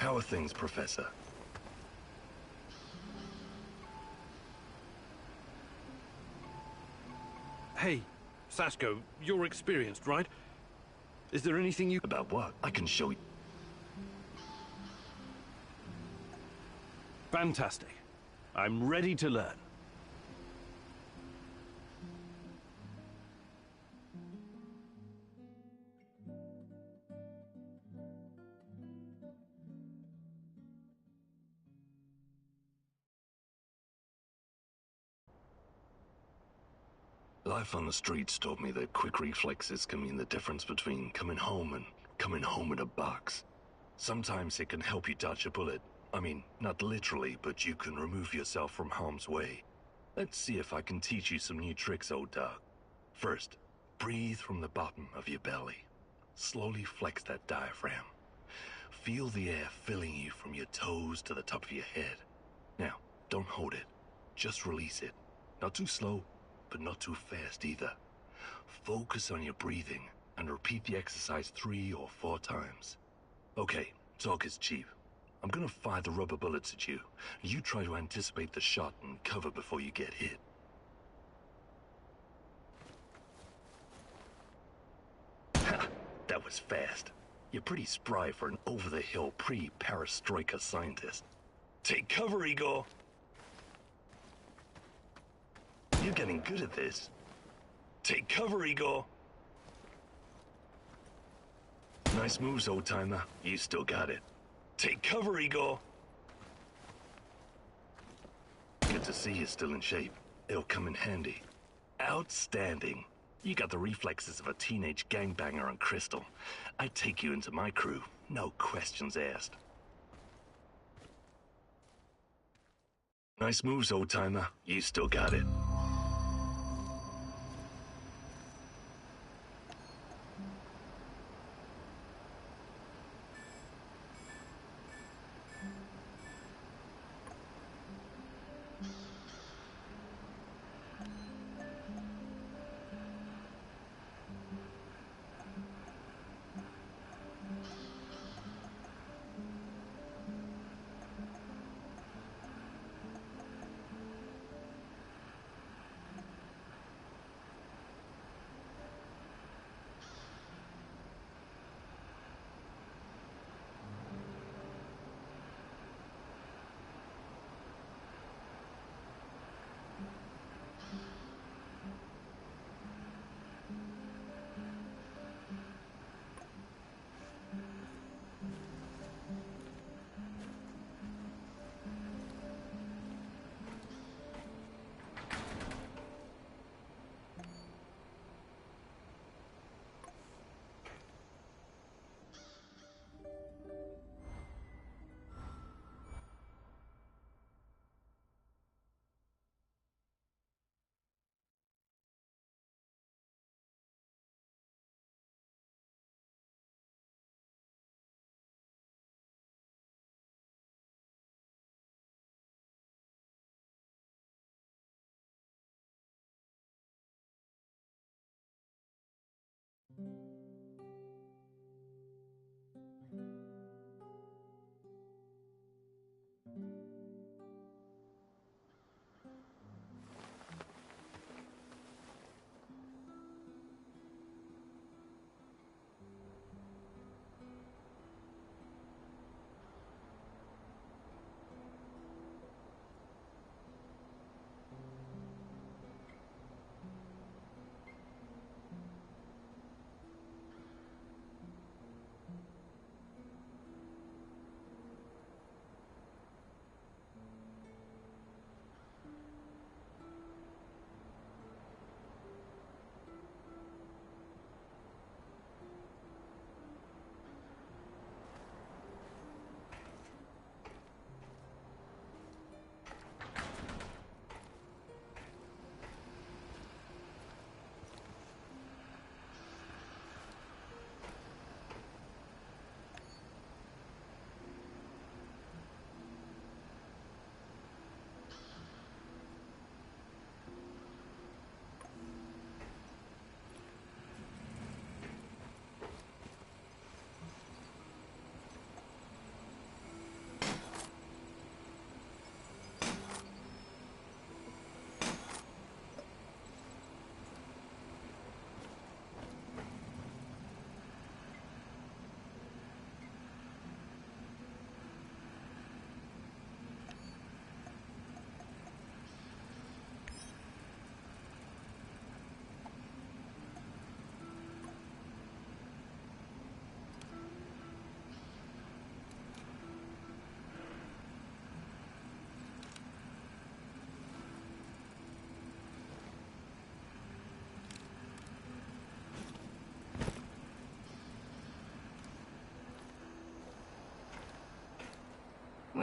How are things, Professor? Hey, Sashko, you're experienced, right? Is there anything you... About what? I can show you. Fantastic. I'm ready to learn. Life on the streets taught me that quick reflexes can mean the difference between coming home and coming home in a box. Sometimes it can help you dodge a bullet. I mean, not literally, but you can remove yourself from harm's way. Let's see if I can teach you some new tricks, old dog. First, breathe from the bottom of your belly. Slowly flex that diaphragm. Feel the air filling you from your toes to the top of your head. Now, don't hold it. Just release it. Not too slow, but not too fast either. Focus on your breathing and repeat the exercise 3 or 4 times. Okay, talk is cheap. I'm gonna fire the rubber bullets at you. You try to anticipate the shot and cover before you get hit. Ha! That was fast. You're pretty spry for an over-the-hill pre-perestroika scientist. Take cover, Igor! You're getting good at this. Take cover, Igor! Nice moves, old-timer. You still got it. Take cover, Igor! Good to see you're still in shape. It'll come in handy. Outstanding. You got the reflexes of a teenage gangbanger on Crystal. I'd take you into my crew. No questions asked. Nice moves, old-timer. You still got it.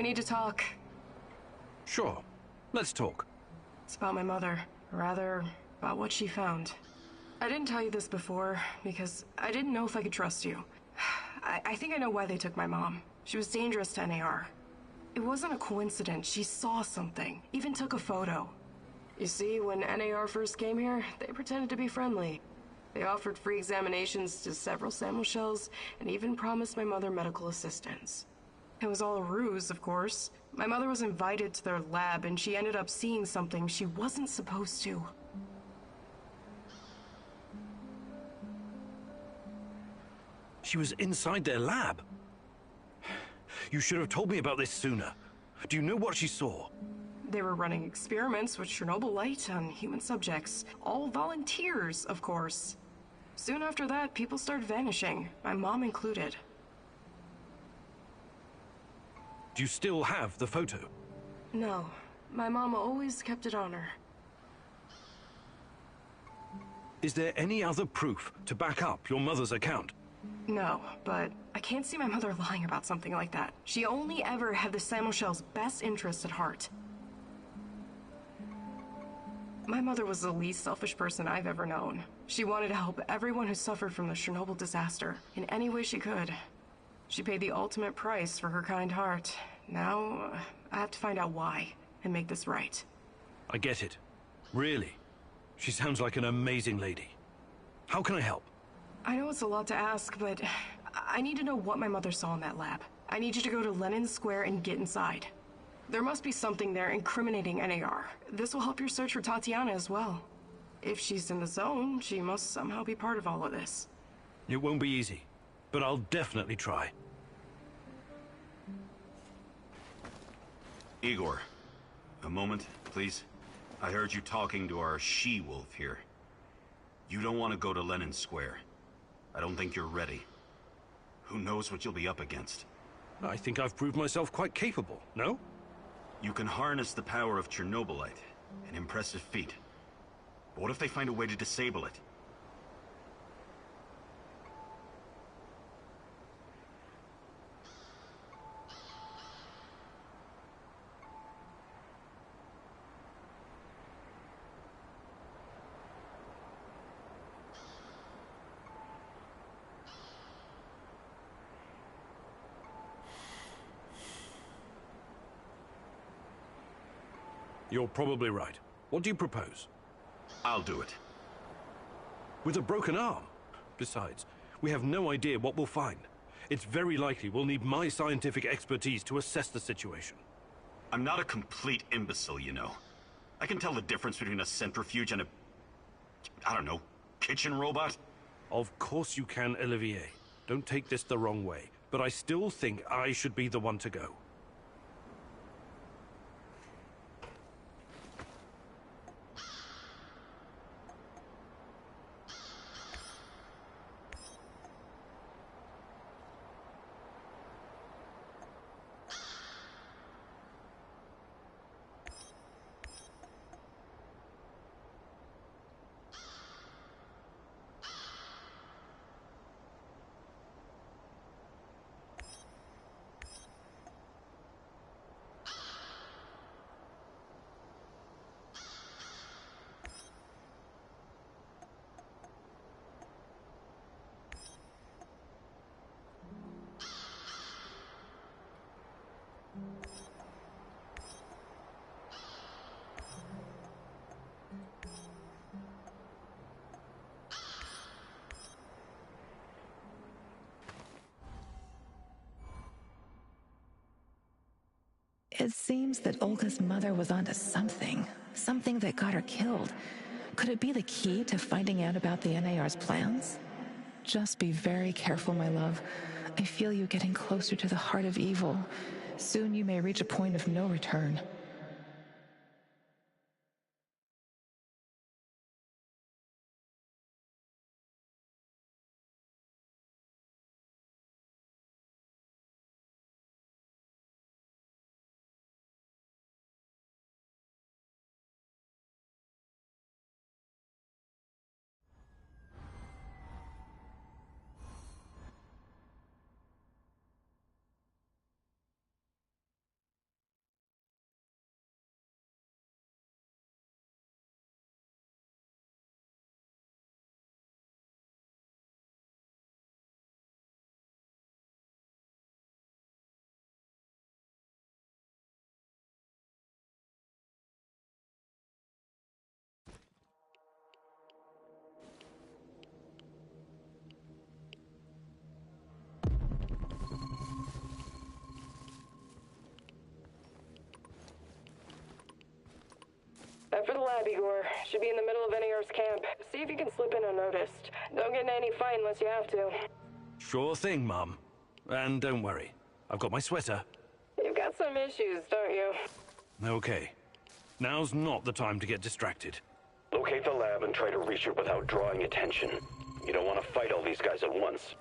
We need to talk. Sure. Let's talk. It's about my mother. Or rather, about what she found. I didn't tell you this before, because I didn't know if I could trust you. I think I know why they took my mom. She was dangerous to NAR. It wasn't a coincidence. She saw something. Even took a photo. You see, when NAR first came here, they pretended to be friendly. They offered free examinations to several sample shells, and even promised my mother medical assistance. It was all a ruse, of course. My mother was invited to their lab, and she ended up seeing something she wasn't supposed to. She was inside their lab. You should have told me about this sooner. Do you know what she saw? They were running experiments with Chernobylite on human subjects. All volunteers, of course. Soon after that, people started vanishing, my mom included. Do you still have the photo? No, my mom always kept it on her. Is there any other proof to back up your mother's account? No, but I can't see my mother lying about something like that. She only ever had the Samuel's best interest at heart. My mother was the least selfish person I've ever known. She wanted to help everyone who suffered from the Chernobyl disaster in any way she could. She paid the ultimate price for her kind heart. Now, I have to find out why and make this right. I get it. Really. She sounds like an amazing lady. How can I help? I know it's a lot to ask, but I need to know what my mother saw in that lab. I need you to go to Lenin Square and get inside. There must be something there incriminating NAR. This will help your search for Tatiana as well. If she's in the zone, she must somehow be part of all of this. It won't be easy, but I'll definitely try. Igor, a moment, please. I heard you talking to our she-wolf here. You don't want to go to Lenin Square. I don't think you're ready. Who knows what you'll be up against? I think I've proved myself quite capable, no? You can harness the power of Chernobylite. An impressive feat. But what if they find a way to disable it? You're probably right. What do you propose? I'll do it. With a broken arm? Besides, we have no idea what we'll find. It's very likely we'll need my scientific expertise to assess the situation. I'm not a complete imbecile, you know. I can tell the difference between a centrifuge and a... I don't know, kitchen robot? Of course you can, Olivier. Don't take this the wrong way, but I still think I should be the one to go. It seems that Olga's mother was onto something that got her killed. Could it be the key to finding out about the NAR's plans? Just be very careful, my love. I feel you getting closer to the heart of evil. Soon you may reach a point of no return. the lab, Igor. Should be in the middle of NAR's camp. See if you can slip in unnoticed. Don't get in any fight unless you have to. Sure thing, Mom. And don't worry, I've got my sweater. You've got some issues, don't you? Okay. Now's not the time to get distracted. Locate the lab and try to reach it without drawing attention. You don't want to fight all these guys at once.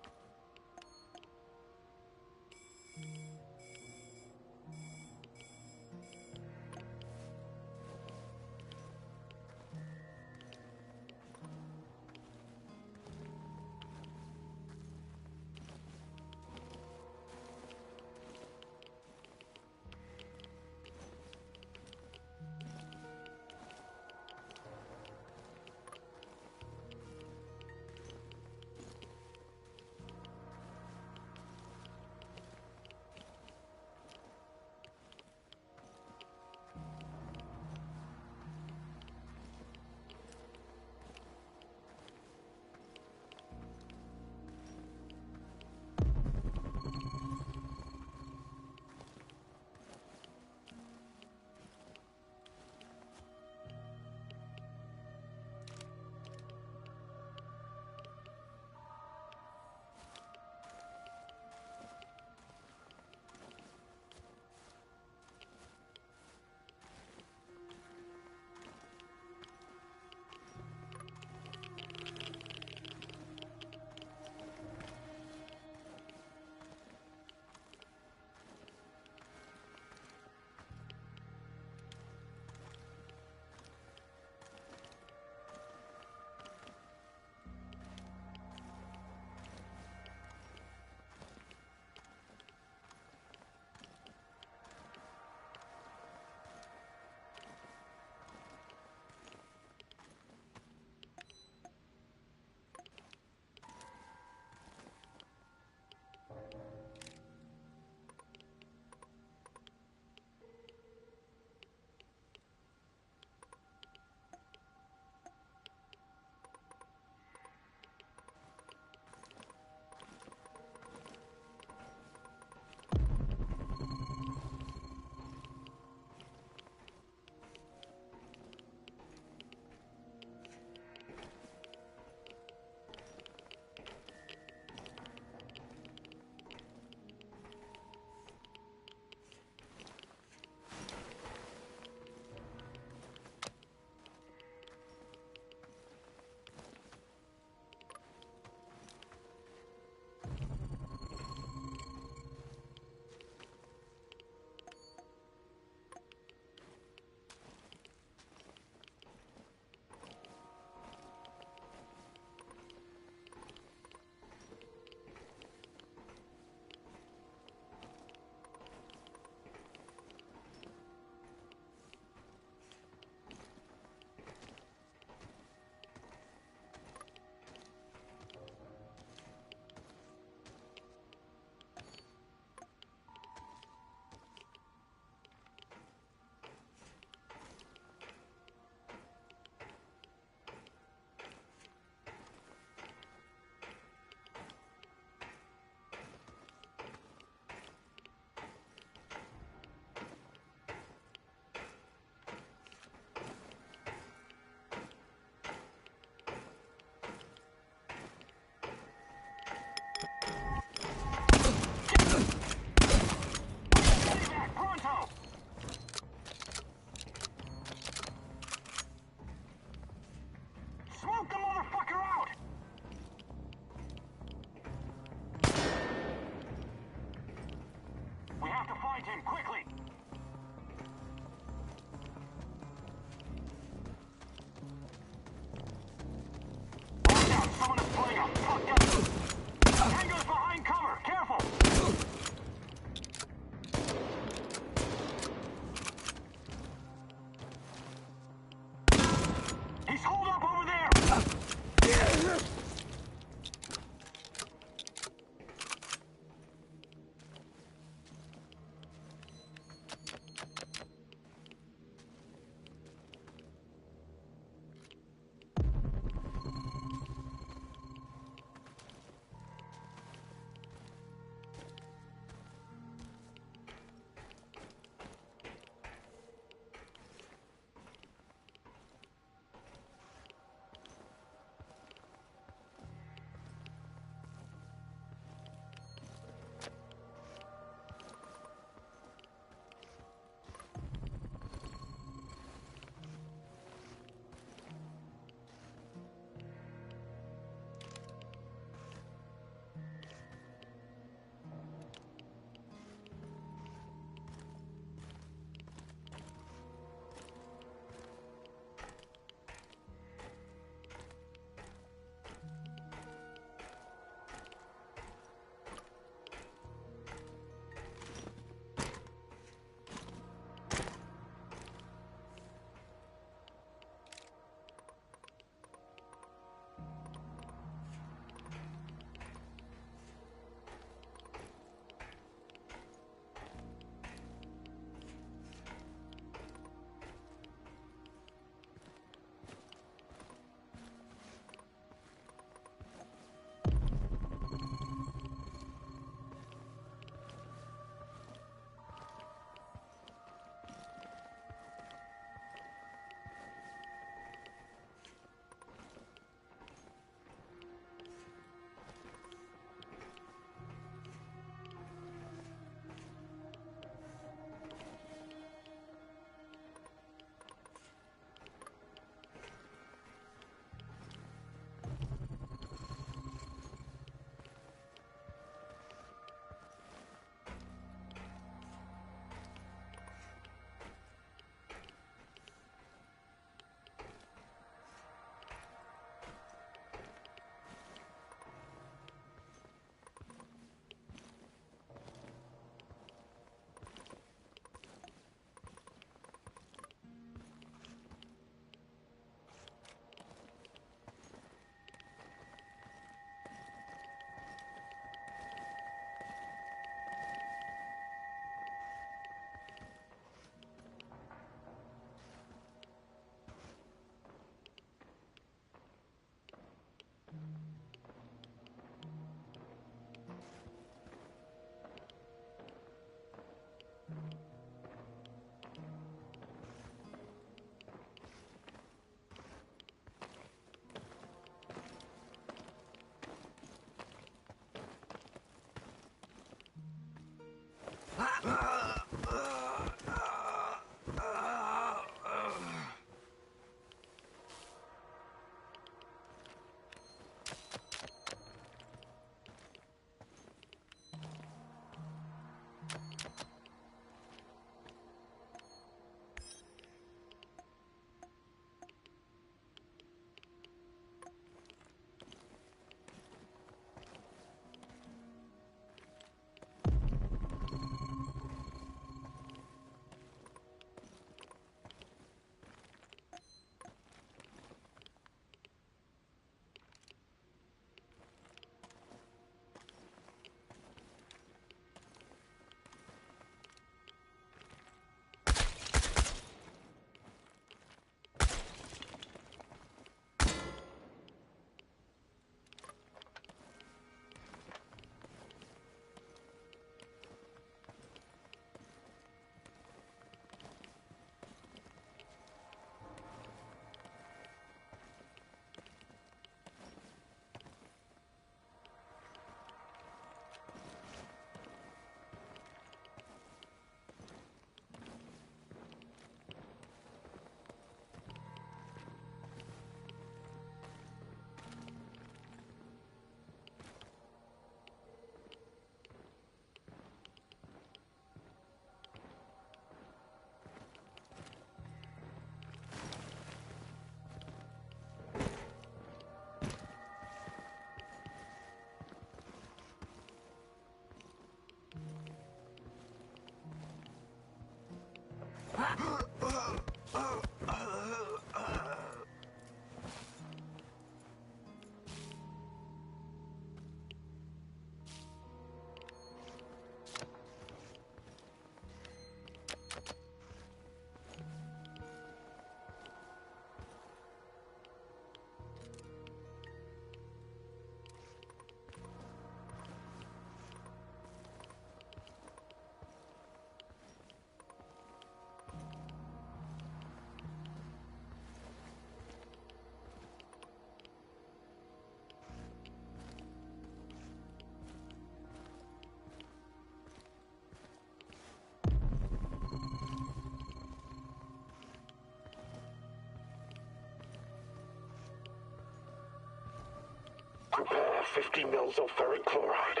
50 mils of ferric chloride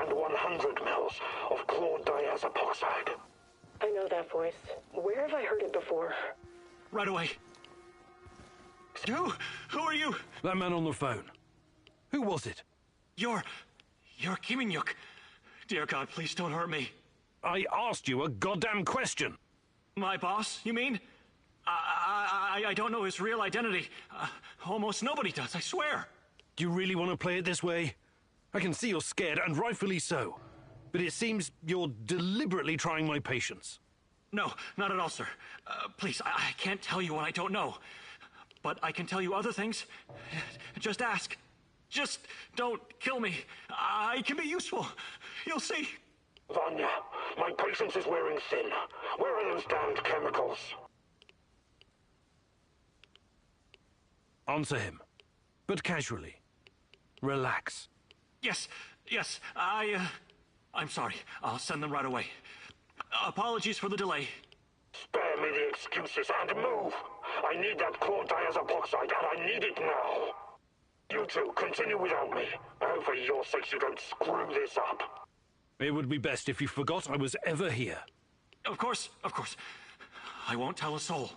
and 100 mils of chlordiazepoxide. I know that voice. Where have I heard it before? Right away. Who are you? That man on the phone. Who was it? You're Kim In-yuk. Dear God, please don't hurt me. I asked you a goddamn question. My boss, you mean? I don't know his real identity. Almost nobody does, I swear. Do you really want to play it this way? I can see you're scared, and rightfully so. But it seems you're deliberately trying my patience. No, not at all, sir. Please, I can't tell you what I don't know. But I can tell you other things. Just ask. Just don't kill me. I can be useful. You'll see. Vanya, my patience is wearing thin. Where are those damned chemicals? Answer him. But casually. Relax. Yes, I'm sorry. I'll send them right away. Apologies for the delay. Spare me the excuses and move. I need that chlordiazepoxide and I need it now. You two, continue without me. I hope for your sakes you don't screw this up. It would be best if you forgot I was ever here. Of course. I won't tell a soul.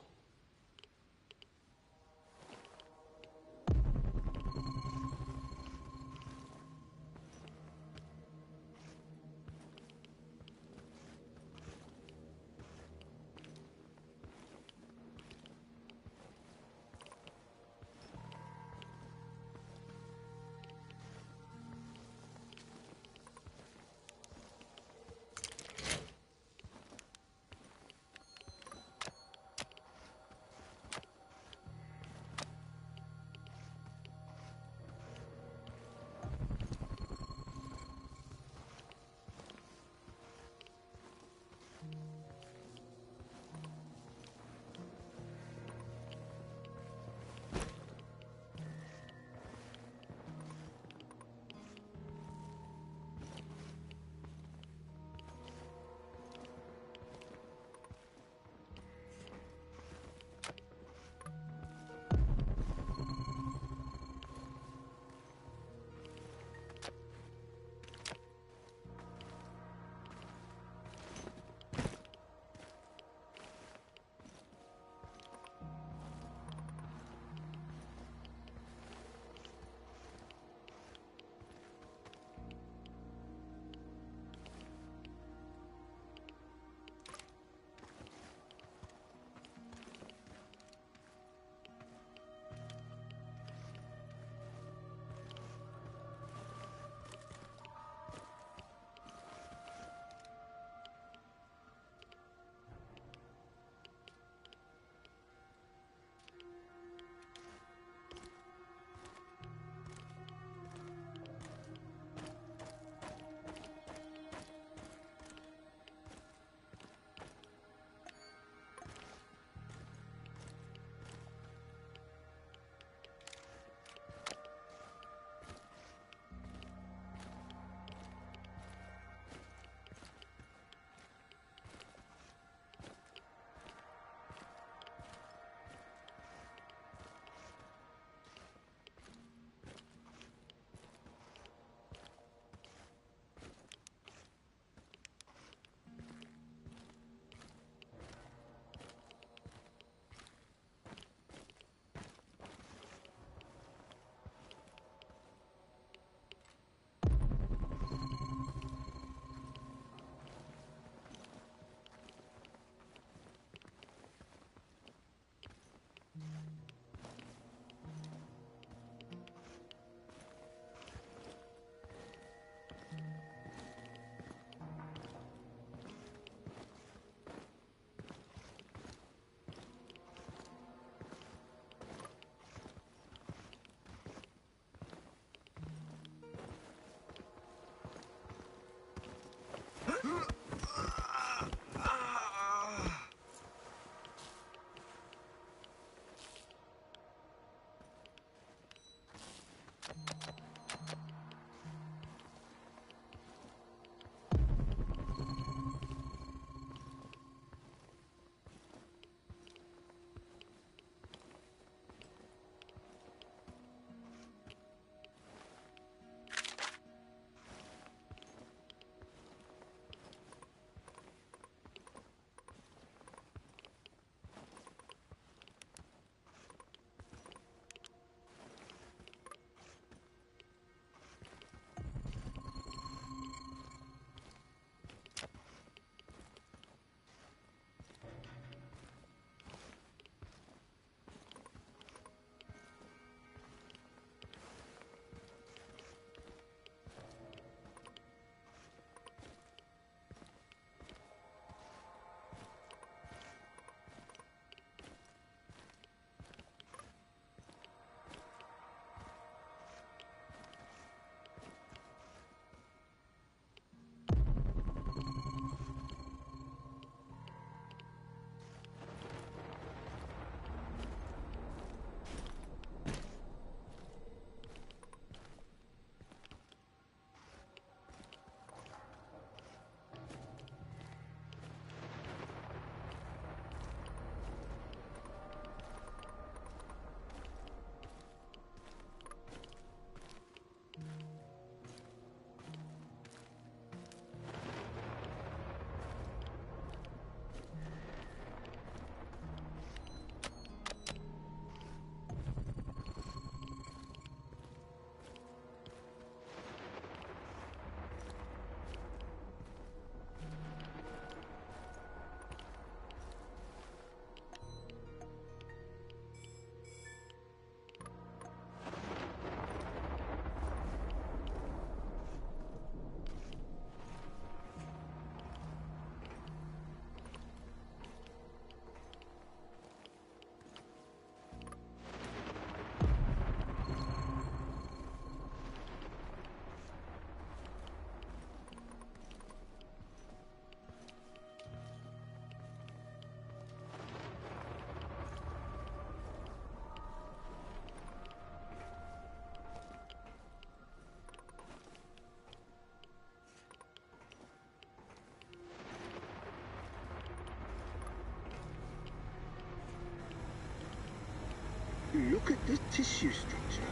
The tissue structure.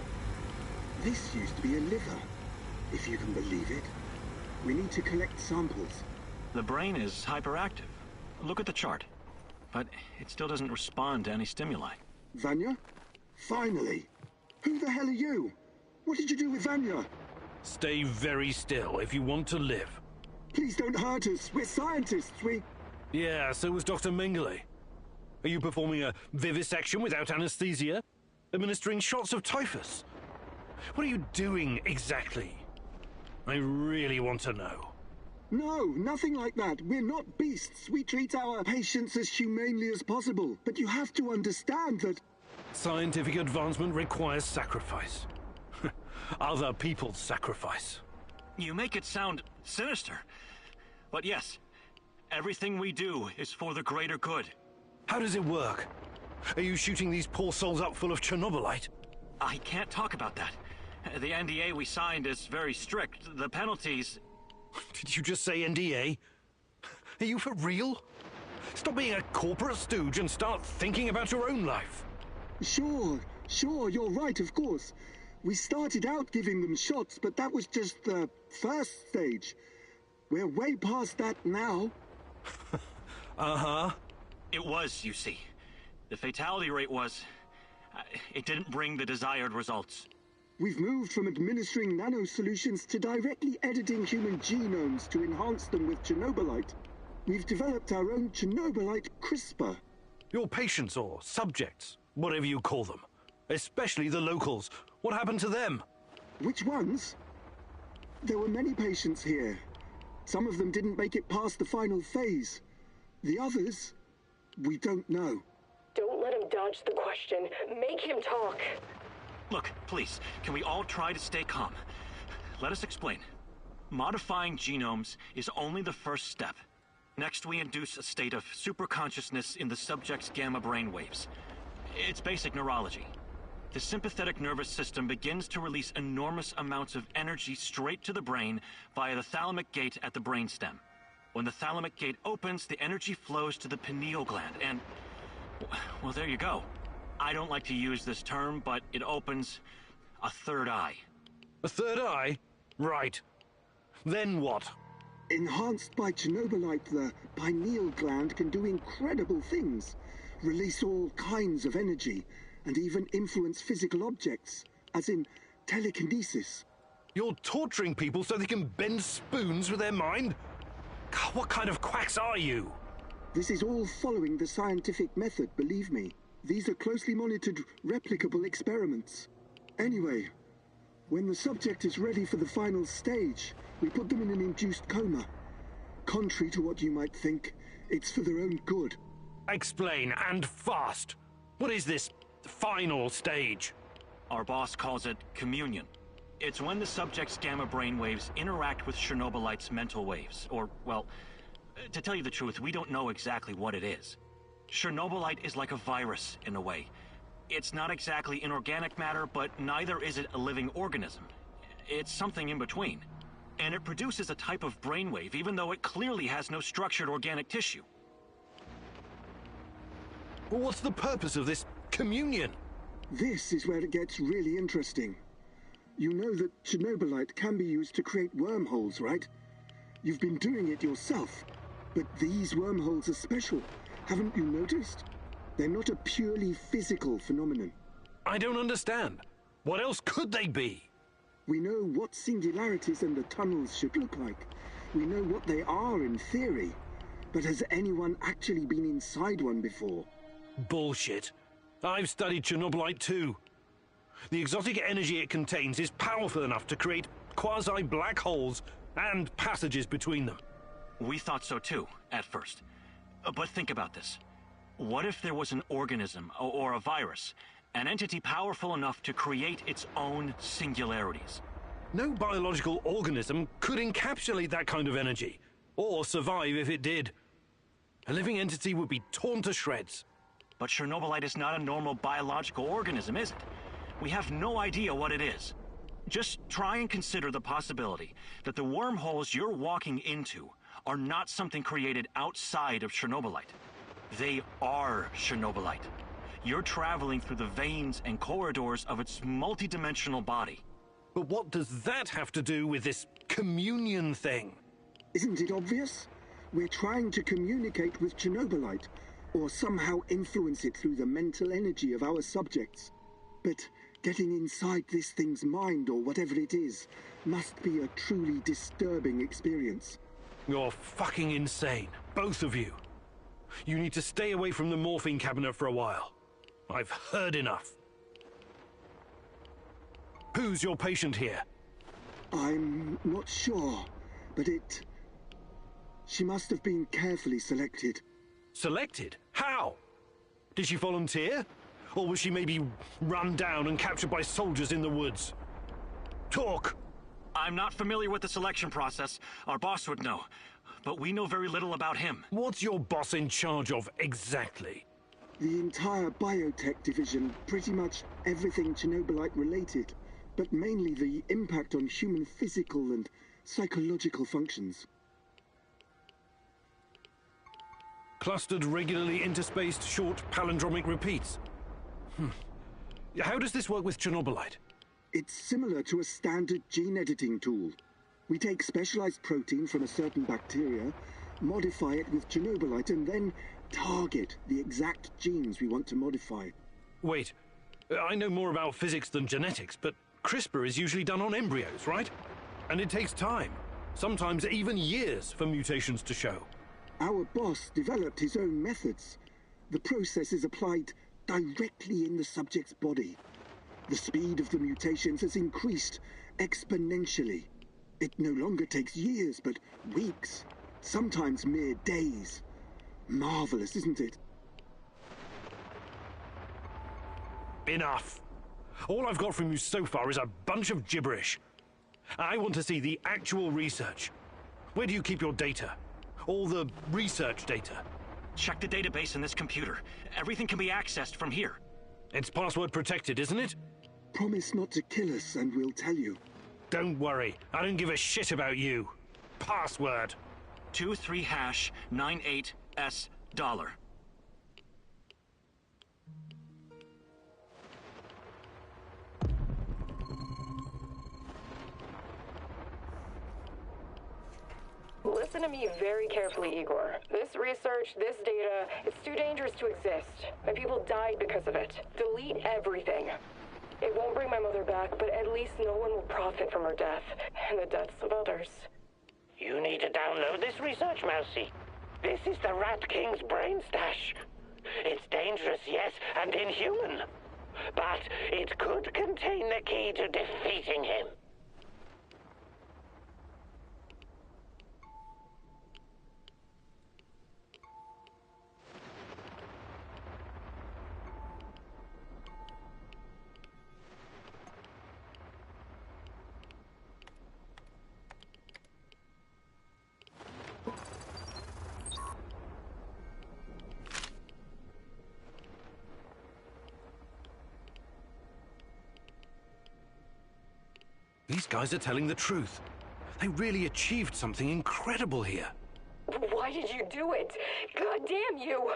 This used to be a liver, if you can believe it. We need to collect samples. The brain is hyperactive. Look at the chart. But it still doesn't respond to any stimuli. Vanya? Finally! Who the hell are you? What did you do with Vanya? Stay very still if you want to live. Please don't hurt us. We're scientists. Yeah, so was Dr. Mengele. Are you performing a vivisection without anesthesia? Administering shots of typhus? What are you doing exactly? I really want to know. No, nothing like that. We're not beasts. We treat our patients as humanely as possible. But you have to understand that... Scientific advancement requires sacrifice. Other people's sacrifice. You make it sound sinister. But yes, everything we do is for the greater good. How does it work? Are you shooting these poor souls up full of Chernobylite? I can't talk about that. The NDA we signed is very strict. The penalties... Did you just say NDA? Are you for real? Stop being a corporate stooge and start thinking about your own life. Sure, you're right, of course. We started out giving them shots, but that was just the first stage. We're way past that now. Uh-huh. It was, you see. The fatality rate was... it didn't bring the desired results. We've moved from administering nanosolutions to directly editing human genomes to enhance them with Chernobylite. We've developed our own Chernobylite CRISPR. Your patients or subjects, whatever you call them, especially the locals, what happened to them? Which ones? There were many patients here. Some of them didn't make it past the final phase. The others, we don't know. Don't let him dodge the question. Make him talk. Look, please, can we all try to stay calm? Let us explain. Modifying genomes is only the first step. Next, we induce a state of superconsciousness in the subject's gamma brainwaves. It's basic neurology. The sympathetic nervous system begins to release enormous amounts of energy straight to the brain via the thalamic gate at the brainstem. When the thalamic gate opens, the energy flows to the pineal gland and... well, there you go. I don't like to use this term, but it opens a third eye. A third eye? Right. Then what? Enhanced by Chernobylite, the pineal gland can do incredible things. Release all kinds of energy, and even influence physical objects, as in telekinesis. You're torturing people so they can bend spoons with their mind? God, what kind of quacks are you? This is all following the scientific method, believe me. These are closely monitored, replicable experiments. Anyway, when the subject is ready for the final stage, we put them in an induced coma. Contrary to what you might think, it's for their own good. Explain, and fast. What is this final stage? Our boss calls it communion. It's when the subject's gamma brainwaves interact with Chernobylite's mental waves. Or, well, to tell you the truth, we don't know exactly what it is. Chernobylite is like a virus, in a way. It's not exactly inorganic matter, but neither is it a living organism. It's something in between. And it produces a type of brainwave, even though it clearly has no structured organic tissue. Well, what's the purpose of this communion? This is where it gets really interesting. You know that Chernobylite can be used to create wormholes, right? You've been doing it yourself. But these wormholes are special. Haven't you noticed? They're not a purely physical phenomenon. I don't understand. What else could they be? We know what singularities and the tunnels should look like. We know what they are in theory. But has anyone actually been inside one before? Bullshit. I've studied Chernobylite too. The exotic energy it contains is powerful enough to create quasi-black holes and passages between them. We thought so too, at first. But think about this. What if there was an organism, or a virus, an entity powerful enough to create its own singularities? No biological organism could encapsulate that kind of energy, or survive if it did. A living entity would be torn to shreds. But Chernobylite is not a normal biological organism, is it? We have no idea what it is. Just try and consider the possibility that the wormholes you're walking into are not something created outside of Chernobylite. They are Chernobylite. You're traveling through the veins and corridors of its multidimensional body. But what does that have to do with this communion thing? Isn't it obvious? We're trying to communicate with Chernobylite, or somehow influence it through the mental energy of our subjects. But getting inside this thing's mind, or whatever it is, must be a truly disturbing experience. You're fucking insane, both of you. You need to stay away from the morphine cabinet for a while. I've heard enough. Who's your patient here? I'm not sure, but she must have been carefully selected. Selected? How? Did she volunteer? Or was she maybe run down and captured by soldiers in the woods? Talk! I'm not familiar with the selection process. Our boss would know. But we know very little about him. What's your boss in charge of exactly? The entire biotech division, pretty much everything Chernobylite related, but mainly the impact on human physical and psychological functions. Clustered, regularly interspaced, short palindromic repeats. How does this work with Chernobylite? It's similar to a standard gene editing tool. We take specialized protein from a certain bacteria, modify it with Chernobylite, and then target the exact genes we want to modify. Wait, I know more about physics than genetics, but CRISPR is usually done on embryos, right? And it takes time, sometimes even years, for mutations to show. Our boss developed his own methods. The process is applied directly in the subject's body. The speed of the mutations has increased exponentially. It no longer takes years, but weeks, sometimes mere days. Marvelous, isn't it? Enough. All I've got from you so far is a bunch of gibberish. I want to see the actual research. Where do you keep your data? All the research data? Check the database in this computer. Everything can be accessed from here. It's password protected, isn't it? Promise not to kill us and we'll tell you. Don't worry, I don't give a shit about you. Password. 23#98S$. Listen to me very carefully, Igor. This research, this data, it's too dangerous to exist. My people died because of it. Delete everything. It won't bring my mother back, but at least no one will profit from her death, and the deaths of others. You need to download this research, Mousy. This is the Rat King's brain stash. It's dangerous, yes, and inhuman. But it could contain the key to defeating him. These guys are telling the truth. They really achieved something incredible here. Why did you do it? God damn you!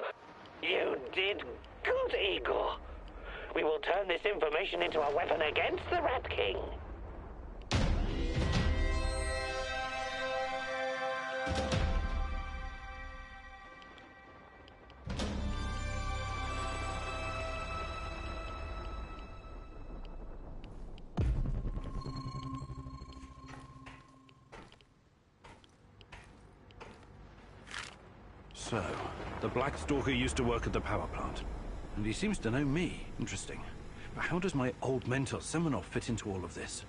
You did good, Igor. We will turn this information into a weapon against the Rat King. So, the Black Stalker used to work at the power plant. And he seems to know me. Interesting. But how does my old mentor, Semenov, fit into all of this?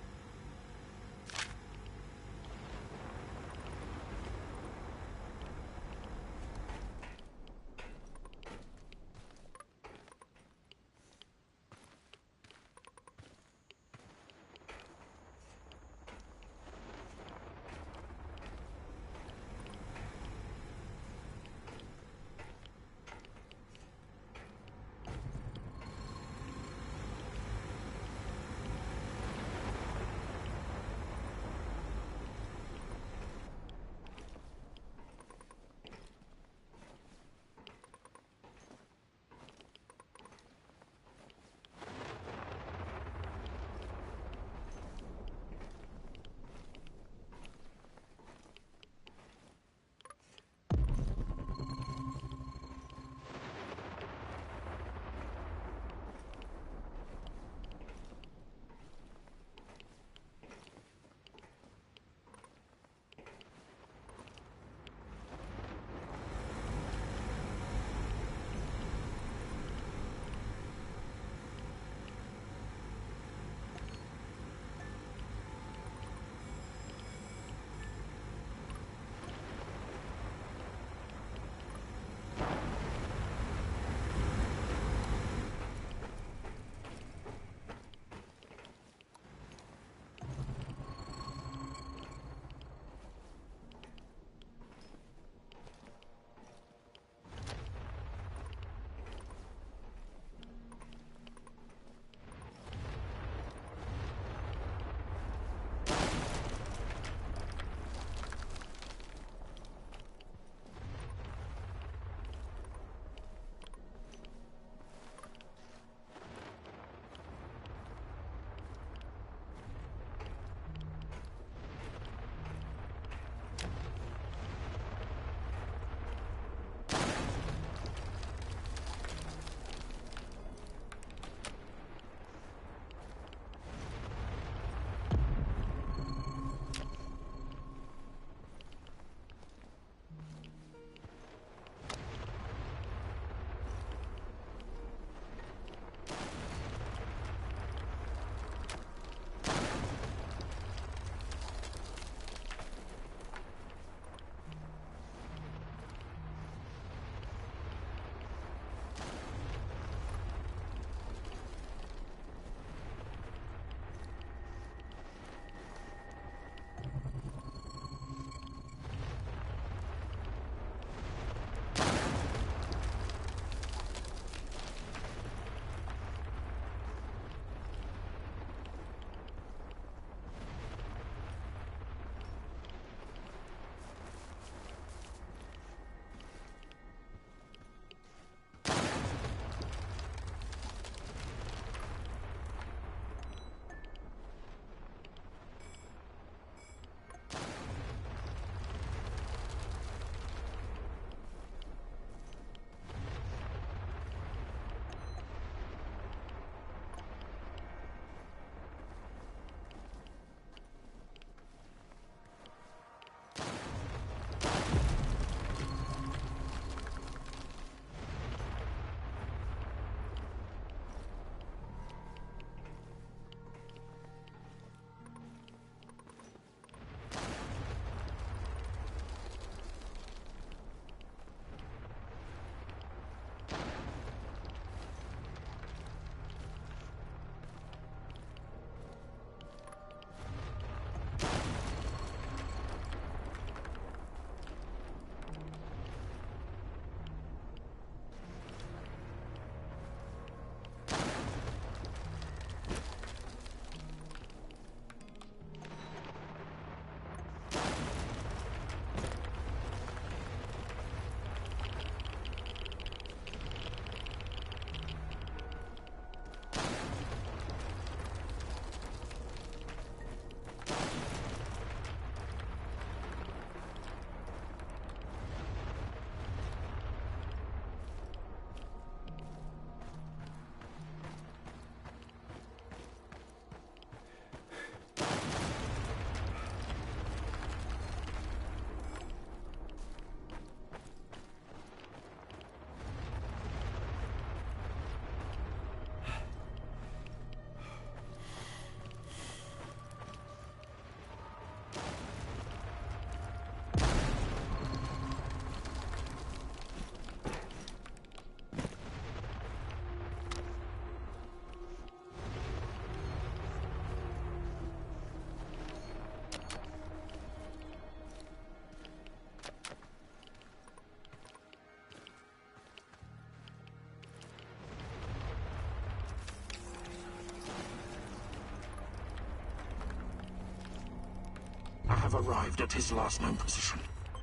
have arrived at his last known position.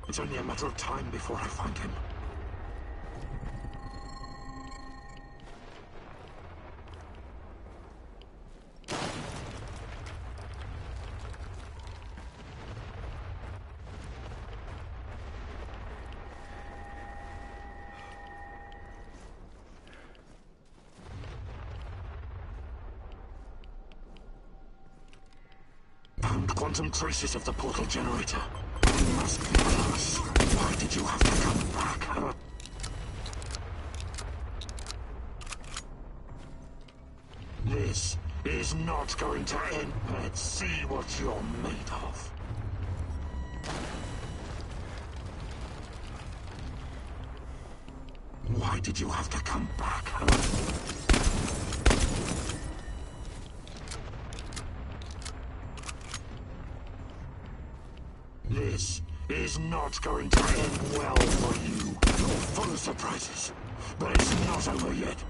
It's only a matter of time before I find him. Found quantum traces of the portal generator. You must be close. Why did you have to come back, huh? This is not going to end. Let's see what you're made of. Why did you have to come back, huh? This is not going to end well for you. You're full of surprises, but it's not over yet.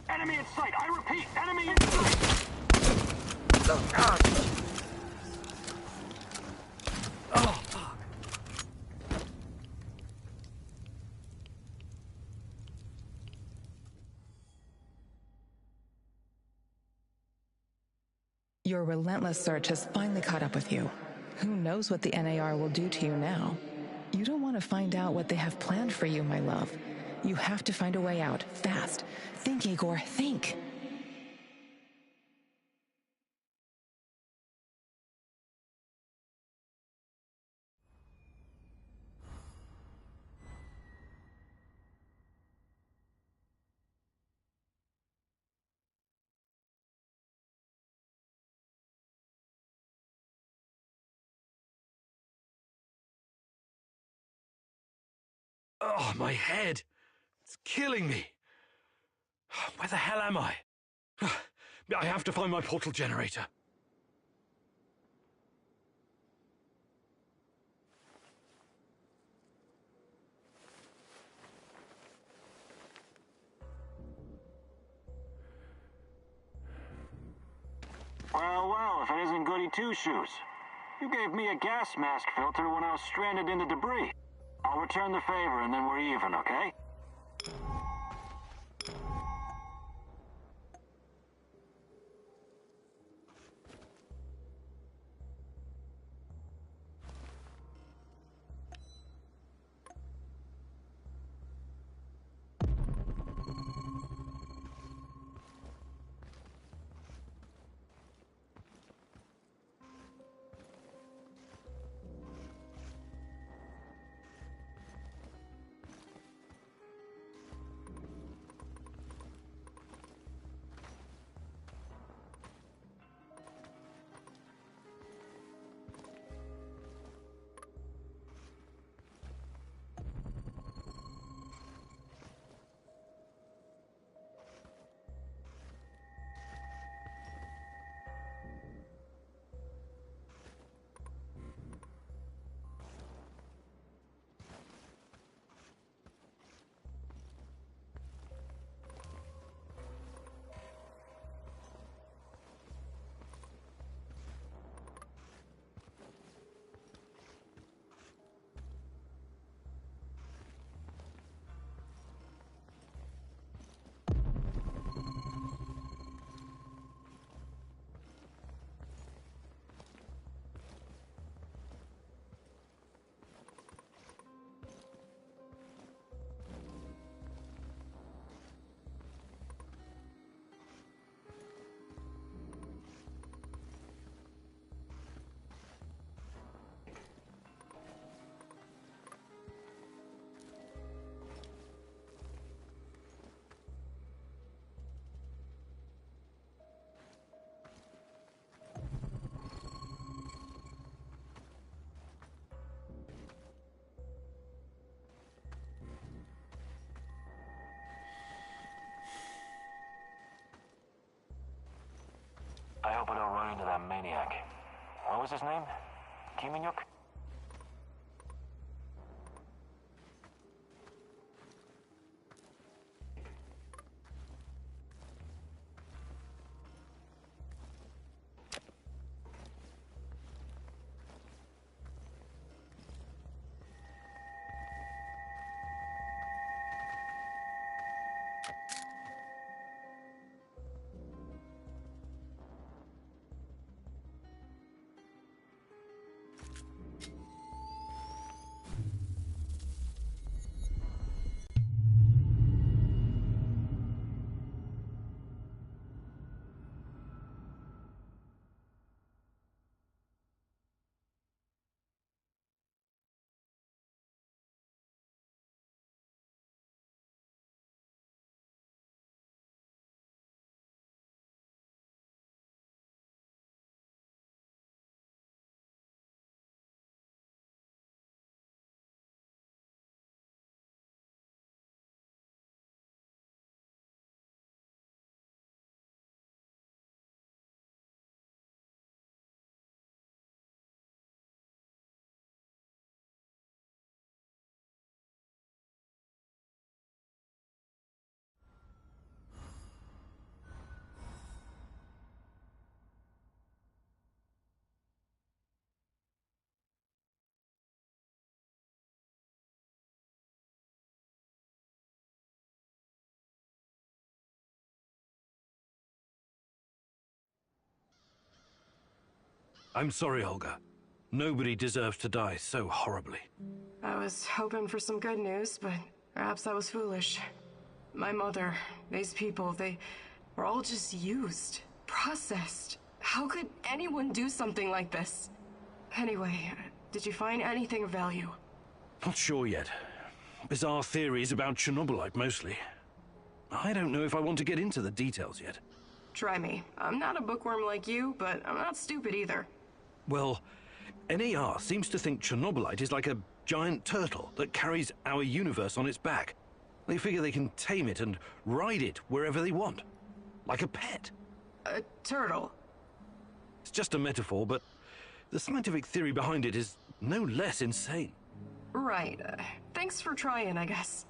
Enemy in sight! I repeat, enemy in sight! Oh, fuck. Your relentless search has finally caught up with you. Who knows what the NAR will do to you now? You don't want to find out what they have planned for you, my love. You have to find a way out, fast. Think, Igor, think! Oh, my head. It's killing me. Where the hell am I? I have to find my portal generator. Well, if it isn't Goody Two-Shoes. You gave me a gas mask filter when I was stranded in the debris. I'll return the favor and then we're even, okay? happened to that maniac? What was his name? Kiminyuk? I'm sorry, Olga. Nobody deserves to die so horribly. I was hoping for some good news, but perhaps I was foolish. My mother, these people, they were all just used, processed. How could anyone do something like this? Anyway, did you find anything of value? Not sure yet. Bizarre theories about Chernobylite, mostly. I don't know if I want to get into the details yet. Try me. I'm not a bookworm like you, but I'm not stupid either. Well, NAR seems to think Chernobylite is like a giant turtle that carries our universe on its back. They figure they can tame it and ride it wherever they want. Like a pet. A turtle? It's just a metaphor, but the scientific theory behind it is no less insane. Right. Thanks for trying, I guess.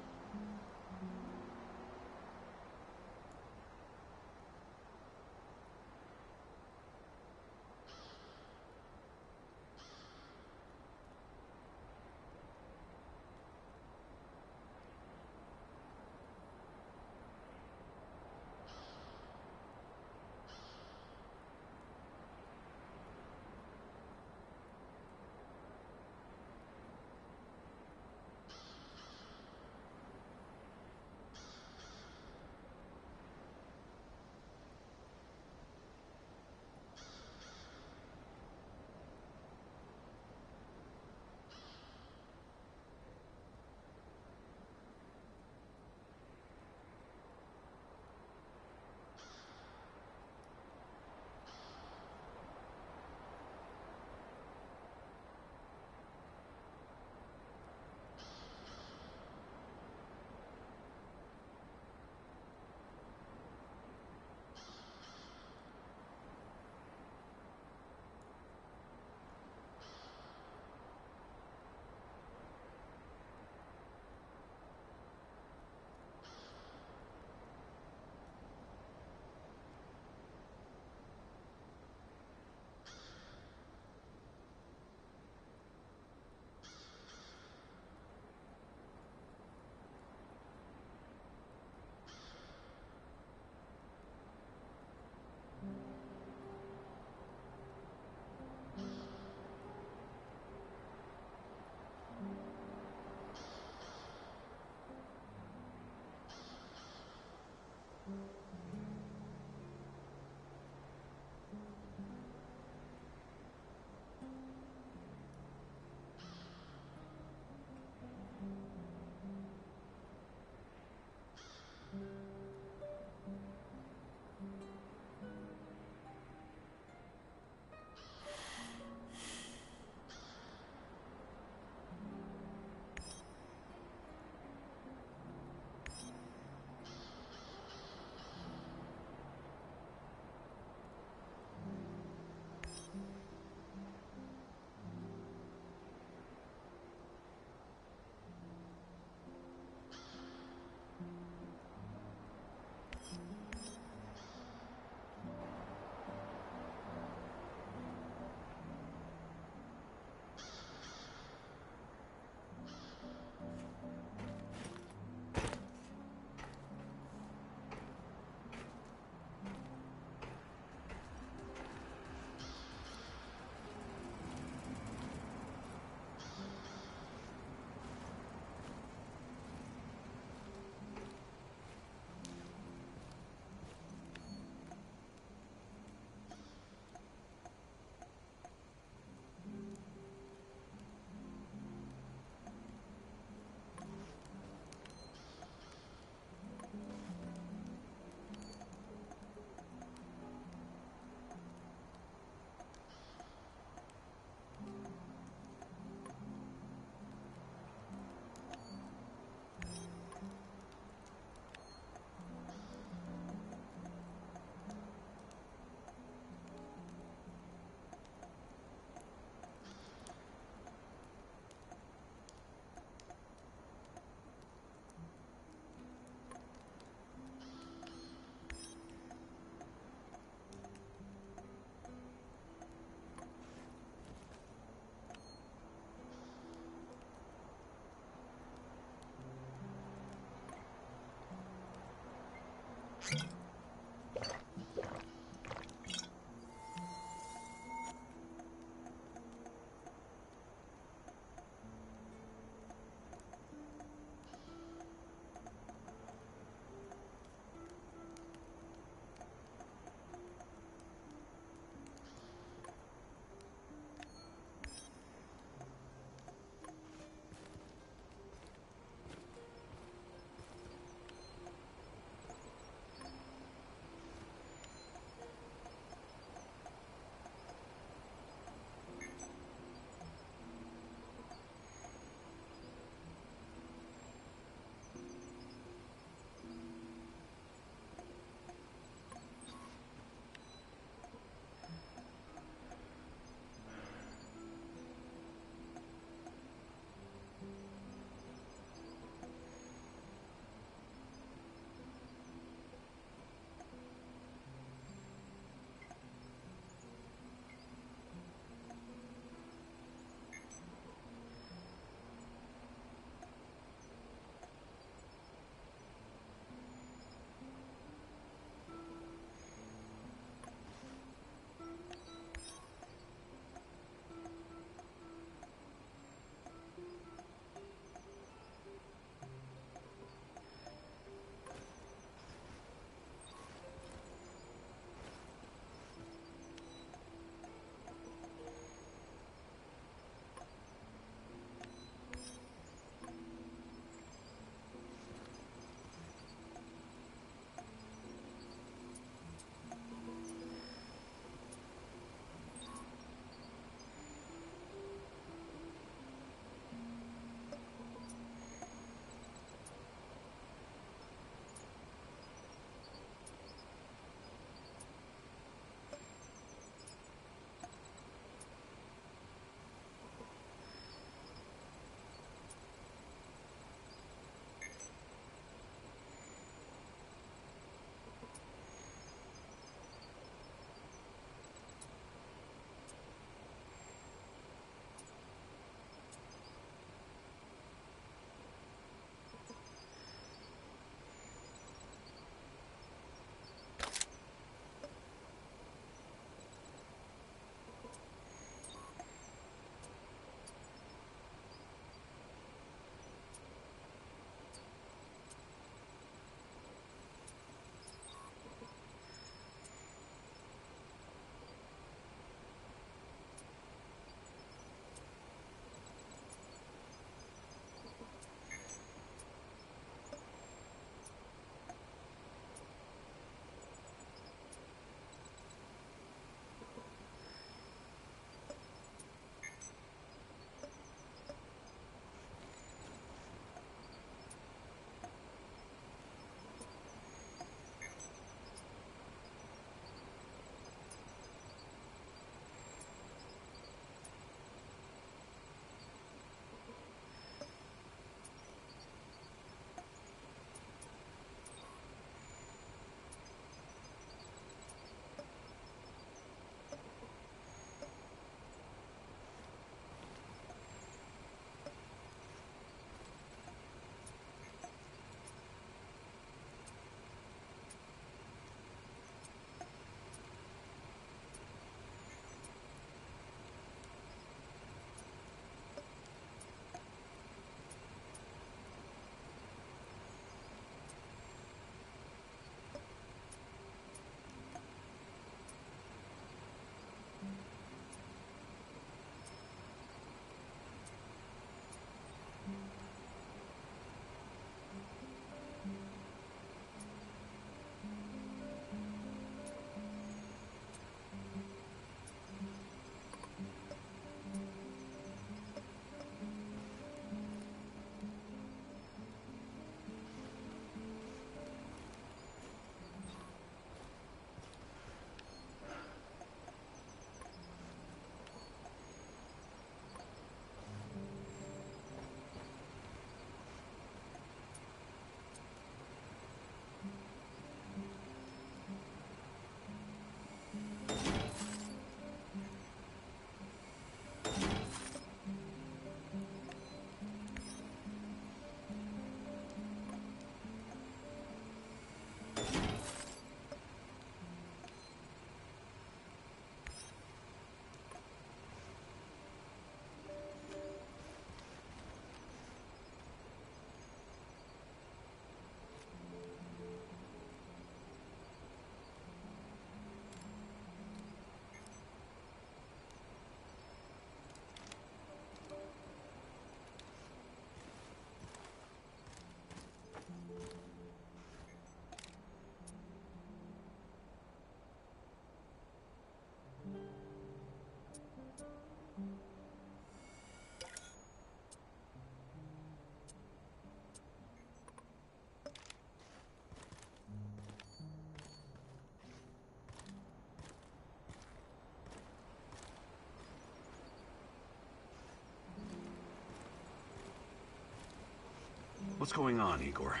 What's going on, Igor?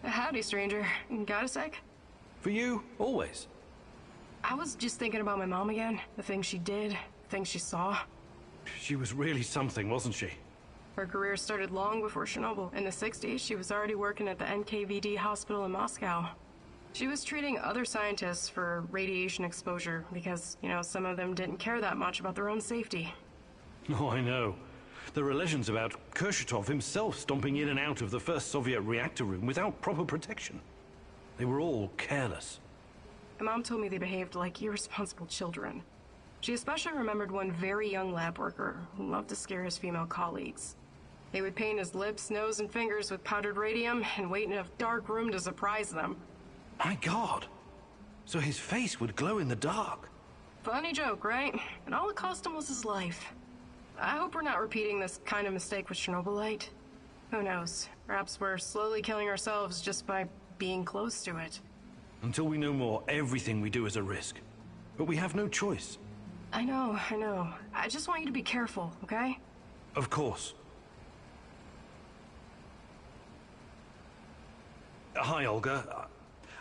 Howdy, stranger. Got a sec? For you, always. I was just thinking about my mom again. The things she did, the things she saw. She was really something, wasn't she? Her career started long before Chernobyl. In the 60s, she was already working at the NKVD hospital in Moscow. She was treating other scientists for radiation exposure because, you know, some of them didn't care that much about their own safety. Oh, I know. There are legends about Kurchatov himself stomping in and out of the first Soviet reactor room without proper protection. They were all careless. My mom told me they behaved like irresponsible children. She especially remembered one very young lab worker who loved to scare his female colleagues. They would paint his lips, nose, and fingers with powdered radium and wait in a dark room to surprise them. My God! So his face would glow in the dark. Funny joke, right? And all it cost him was his life. I hope we're not repeating this kind of mistake with Chernobylite. Who knows? Perhaps we're slowly killing ourselves just by being close to it. Until we know more, everything we do is a risk. But we have no choice. I know. I just want you to be careful, okay? Of course. Hi, Olga.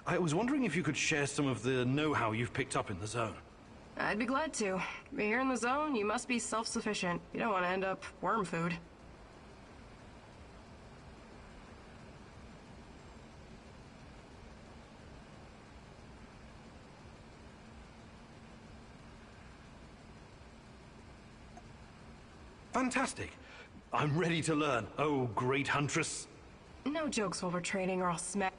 I was wondering if you could share some of the know-how you've picked up in the zone. I'd be glad to. But here in the zone, you must be self-sufficient. You don't want to end up worm food. Fantastic. I'm ready to learn. Oh, great huntress. No jokes while we're training or I'll smack.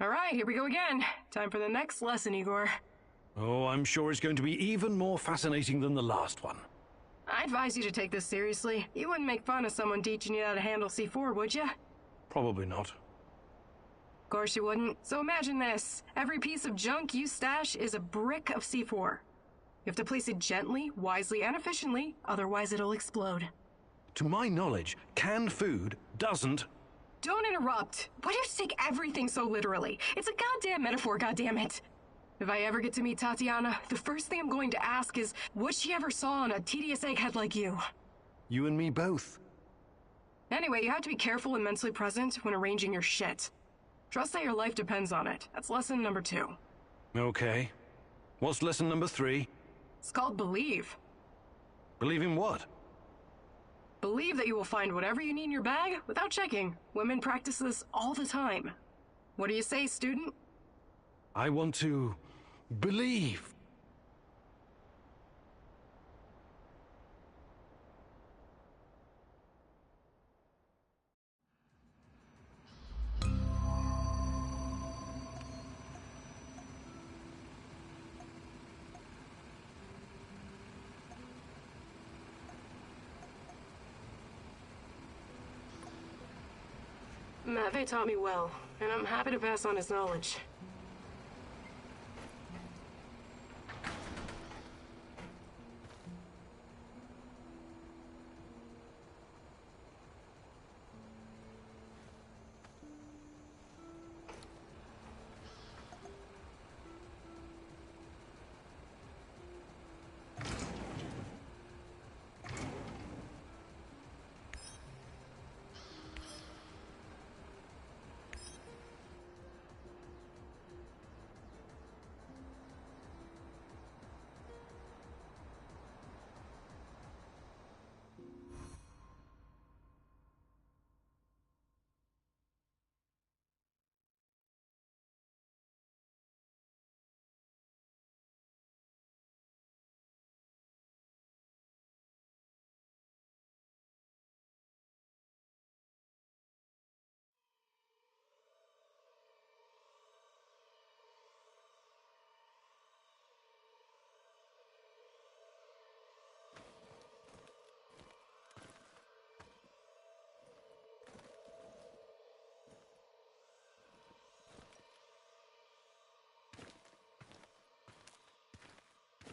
All right, here we go again. Time for the next lesson, Igor. Oh, I'm sure it's going to be even more fascinating than the last one. I advise you to take this seriously. You wouldn't make fun of someone teaching you how to handle C4, would you? Probably not. Of course you wouldn't. So imagine this. Every piece of junk you stash is a brick of C4. You have to place it gently, wisely, and efficiently, otherwise it'll explode. To my knowledge, canned food doesn't... Don't interrupt! Why do you take everything so literally? It's a goddamn metaphor, goddammit! If I ever get to meet Tatiana, the first thing I'm going to ask is what she ever saw in a tedious egghead like you. You and me both. Anyway, you have to be careful and mentally present when arranging your shit. Trust that your life depends on it. That's lesson number 2. Okay. What's lesson number 3? It's called believe. Believe in what? Believe that you will find whatever you need in your bag without checking. Women practice this all the time. What do you say, student? I want to believe. Matvey taught me well, and I'm happy to pass on his knowledge.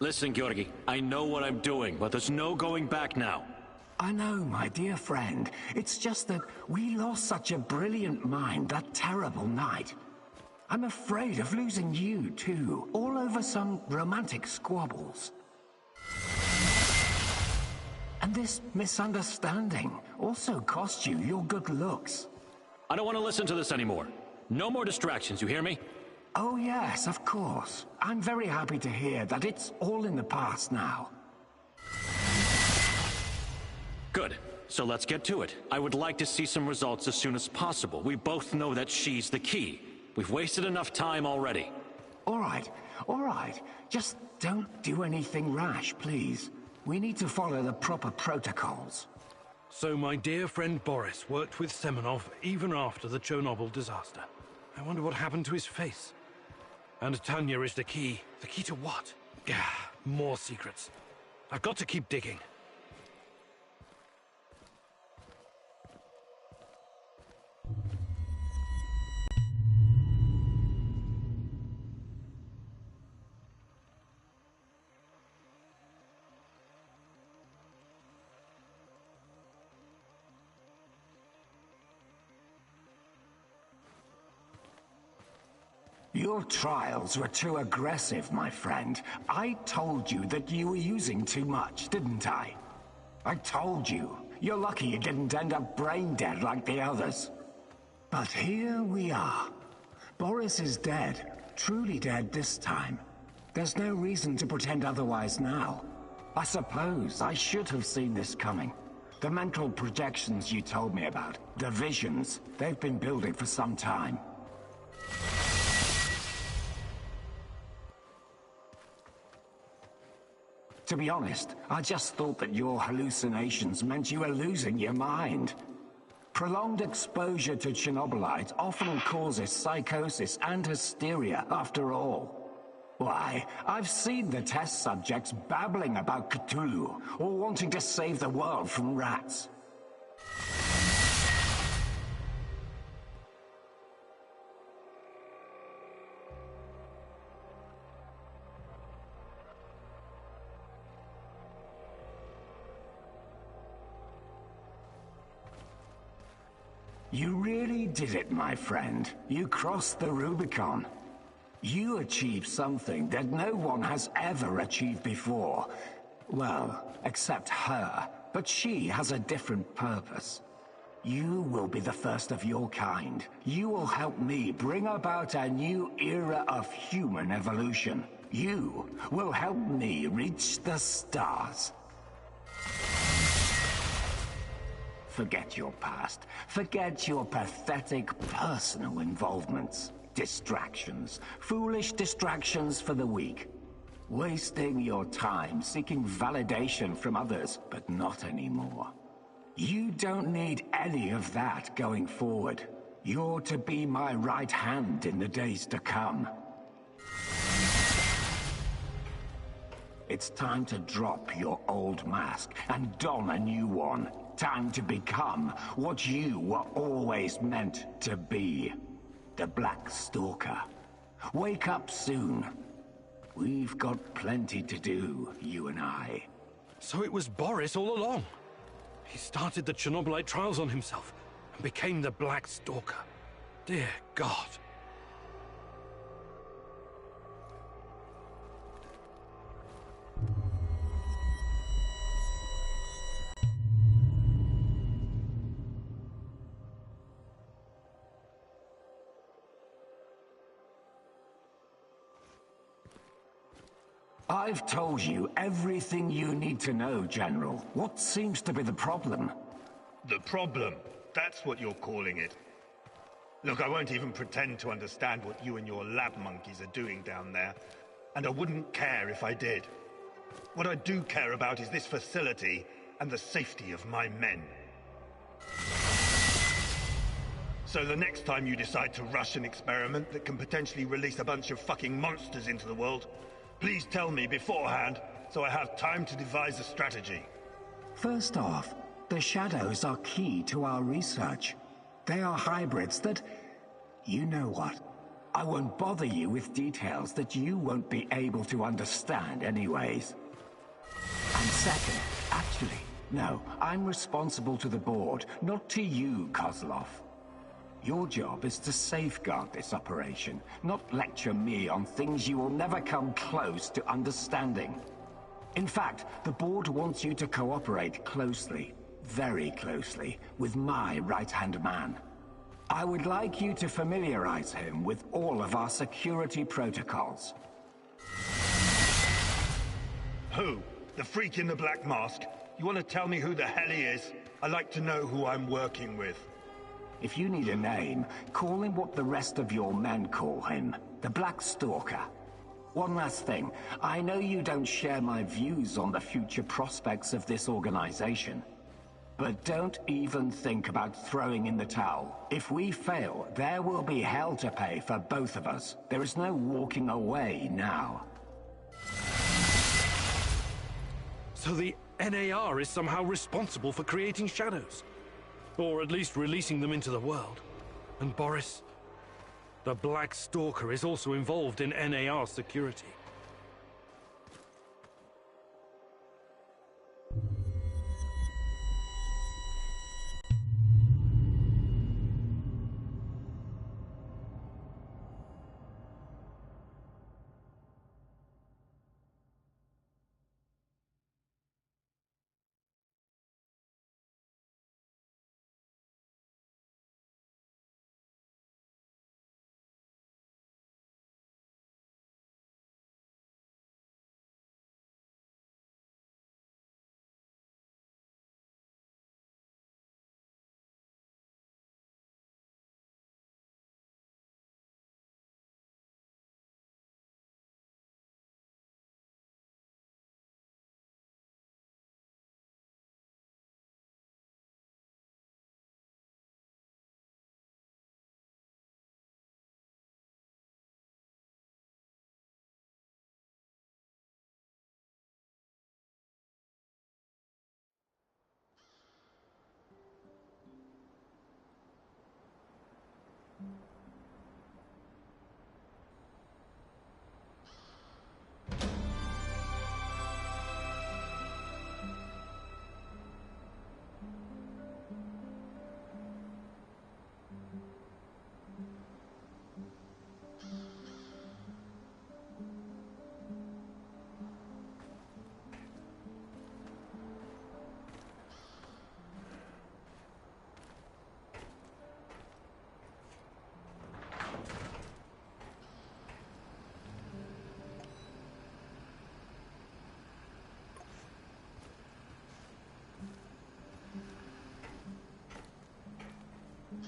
Listen, Georgi, I know what I'm doing, but there's no going back now. I know, my dear friend. It's just that we lost such a brilliant mind that terrible night. I'm afraid of losing you, too, all over some romantic squabbles. And this misunderstanding also cost you your good looks. I don't want to listen to this anymore. No more distractions, you hear me? Oh yes, of course. I'm very happy to hear that it's all in the past now. Good. So let's get to it. I would like to see some results as soon as possible. We both know that she's the key. We've wasted enough time already. All right. Just don't do anything rash, please. We need to follow the proper protocols. So my dear friend Boris worked with Semenov even after the Chernobyl disaster. I wonder what happened to his face. And Tanya is the key. The key to what? More secrets. I've got to keep digging. Your trials were too aggressive, my friend. I told you that you were using too much, didn't I? I told you. You're lucky you didn't end up brain dead like the others. But here we are. Boris is dead. Truly dead this time. There's no reason to pretend otherwise now. I suppose I should have seen this coming. The mental projections you told me about, the visions, they've been building for some time. To be honest, I just thought that your hallucinations meant you were losing your mind. Prolonged exposure to Chernobylite often causes psychosis and hysteria, after all. Why, I've seen the test subjects babbling about Cthulhu, or wanting to save the world from rats. You really did it, my friend. You crossed the Rubicon. You achieved something that no one has ever achieved before. Well, except her, but she has a different purpose. You will be the first of your kind. You will help me bring about a new era of human evolution. You will help me reach the stars. Forget your past. Forget your pathetic personal involvements. Distractions. Foolish distractions for the weak. Wasting your time seeking validation from others, but not anymore. You don't need any of that going forward. You're to be my right hand in the days to come. It's time to drop your old mask and don a new one. Time to become what you were always meant to be. The Black Stalker. Wake up soon. We've got plenty to do, you and I. So it was Boris all along. He started the Chernobylite trials on himself and became the Black Stalker. Dear God. I've told you everything you need to know, General. What seems to be the problem? The problem? That's what you're calling it. Look, I won't even pretend to understand what you and your lab monkeys are doing down there. And I wouldn't care if I did. What I do care about is this facility and the safety of my men. So the next time you decide to rush an experiment that can potentially release a bunch of fucking monsters into the world, please tell me beforehand, so I have time to devise a strategy. First off, the shadows are key to our research. They are hybrids that... you know what? I won't bother you with details that you won't be able to understand anyways. And second, actually, no, I'm responsible to the board, not to you, Kozlov. Your job is to safeguard this operation, not lecture me on things you will never come close to understanding. In fact, the board wants you to cooperate closely, very closely, with my right-hand man. I would like you to familiarize him with all of our security protocols. Who? The freak in the black mask? You want to tell me who the hell he is? I'd like to know who I'm working with. If you need a name, call him what the rest of your men call him, the Black Stalker. One last thing, I know you don't share my views on the future prospects of this organization. But don't even think about throwing in the towel. If we fail, there will be hell to pay for both of us. There is no walking away now. So the NAR is somehow responsible for creating shadows. Or at least releasing them into the world. And Boris, the Black Stalker, is also involved in NAR security.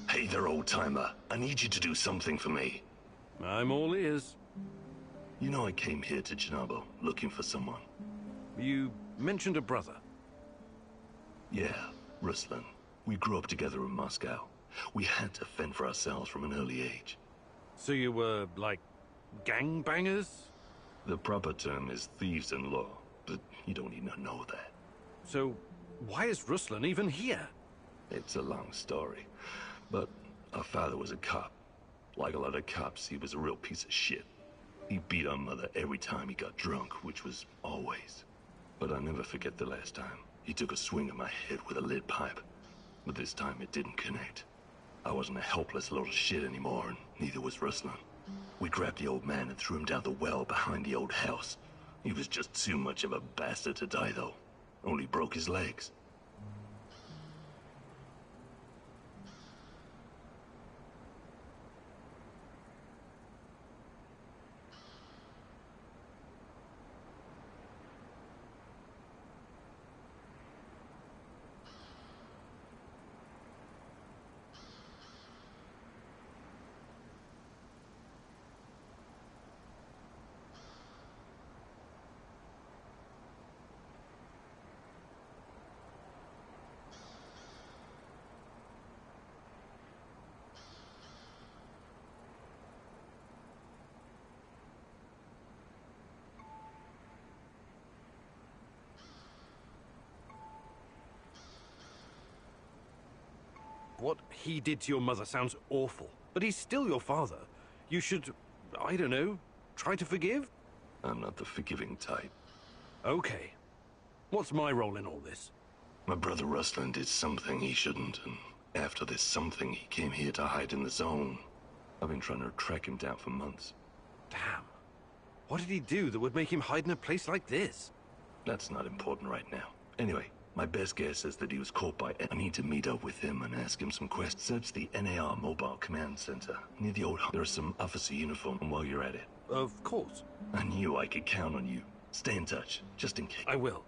Hey there, old-timer. I need you to do something for me. I'm all ears. You know I came here to Chernobyl looking for someone. You mentioned a brother. Yeah, Ruslan. We grew up together in Moscow. We had to fend for ourselves from an early age. So you were, like, gangbangers? The proper term is thieves-in-law, but you don't need to know that. So why is Ruslan even here? It's a long story. But our father was a cop. Like a lot of cops, he was a real piece of shit. He beat our mother every time he got drunk, which was always. But I'll never forget the last time. He took a swing at my head with a lead pipe. But this time it didn't connect. I wasn't a helpless little shit anymore, and neither was Ruslan. We grabbed the old man and threw him down the well behind the old house. He was just too much of a bastard to die, though. Only broke his legs. What he did to your mother sounds awful, but he's still your father. you should, I don't know, try to forgive? I'm not the forgiving type. Okay. What's my role in all this? My brother Rustlin did something he shouldn't, and after this something, he came here to hide in the zone. I've been trying to track him down for months. Damn. What did he do that would make him hide in a place like this? That's not important right now. Anyway, my best guess is that he was caught by... I need to meet up with him and ask him some questions. Search the NAR Mobile Command Center near the old... There are some officer uniform while you're at it. Of course. I knew I could count on you. Stay in touch, just in case. I will.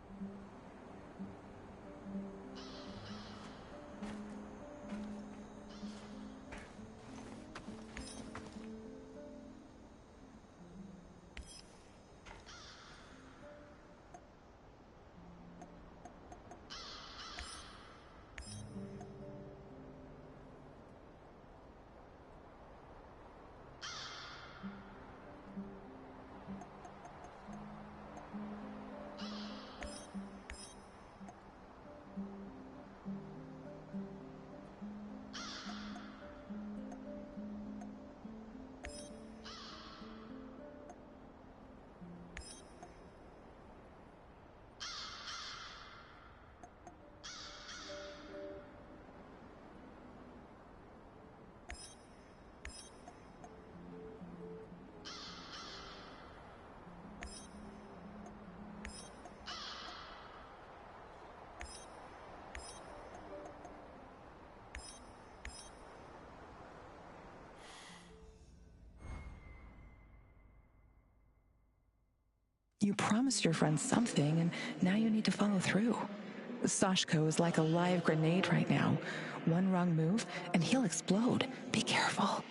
You promised your friend something, and now you need to follow through. Sashko is like a live grenade right now. One wrong move, and he'll explode. Be careful.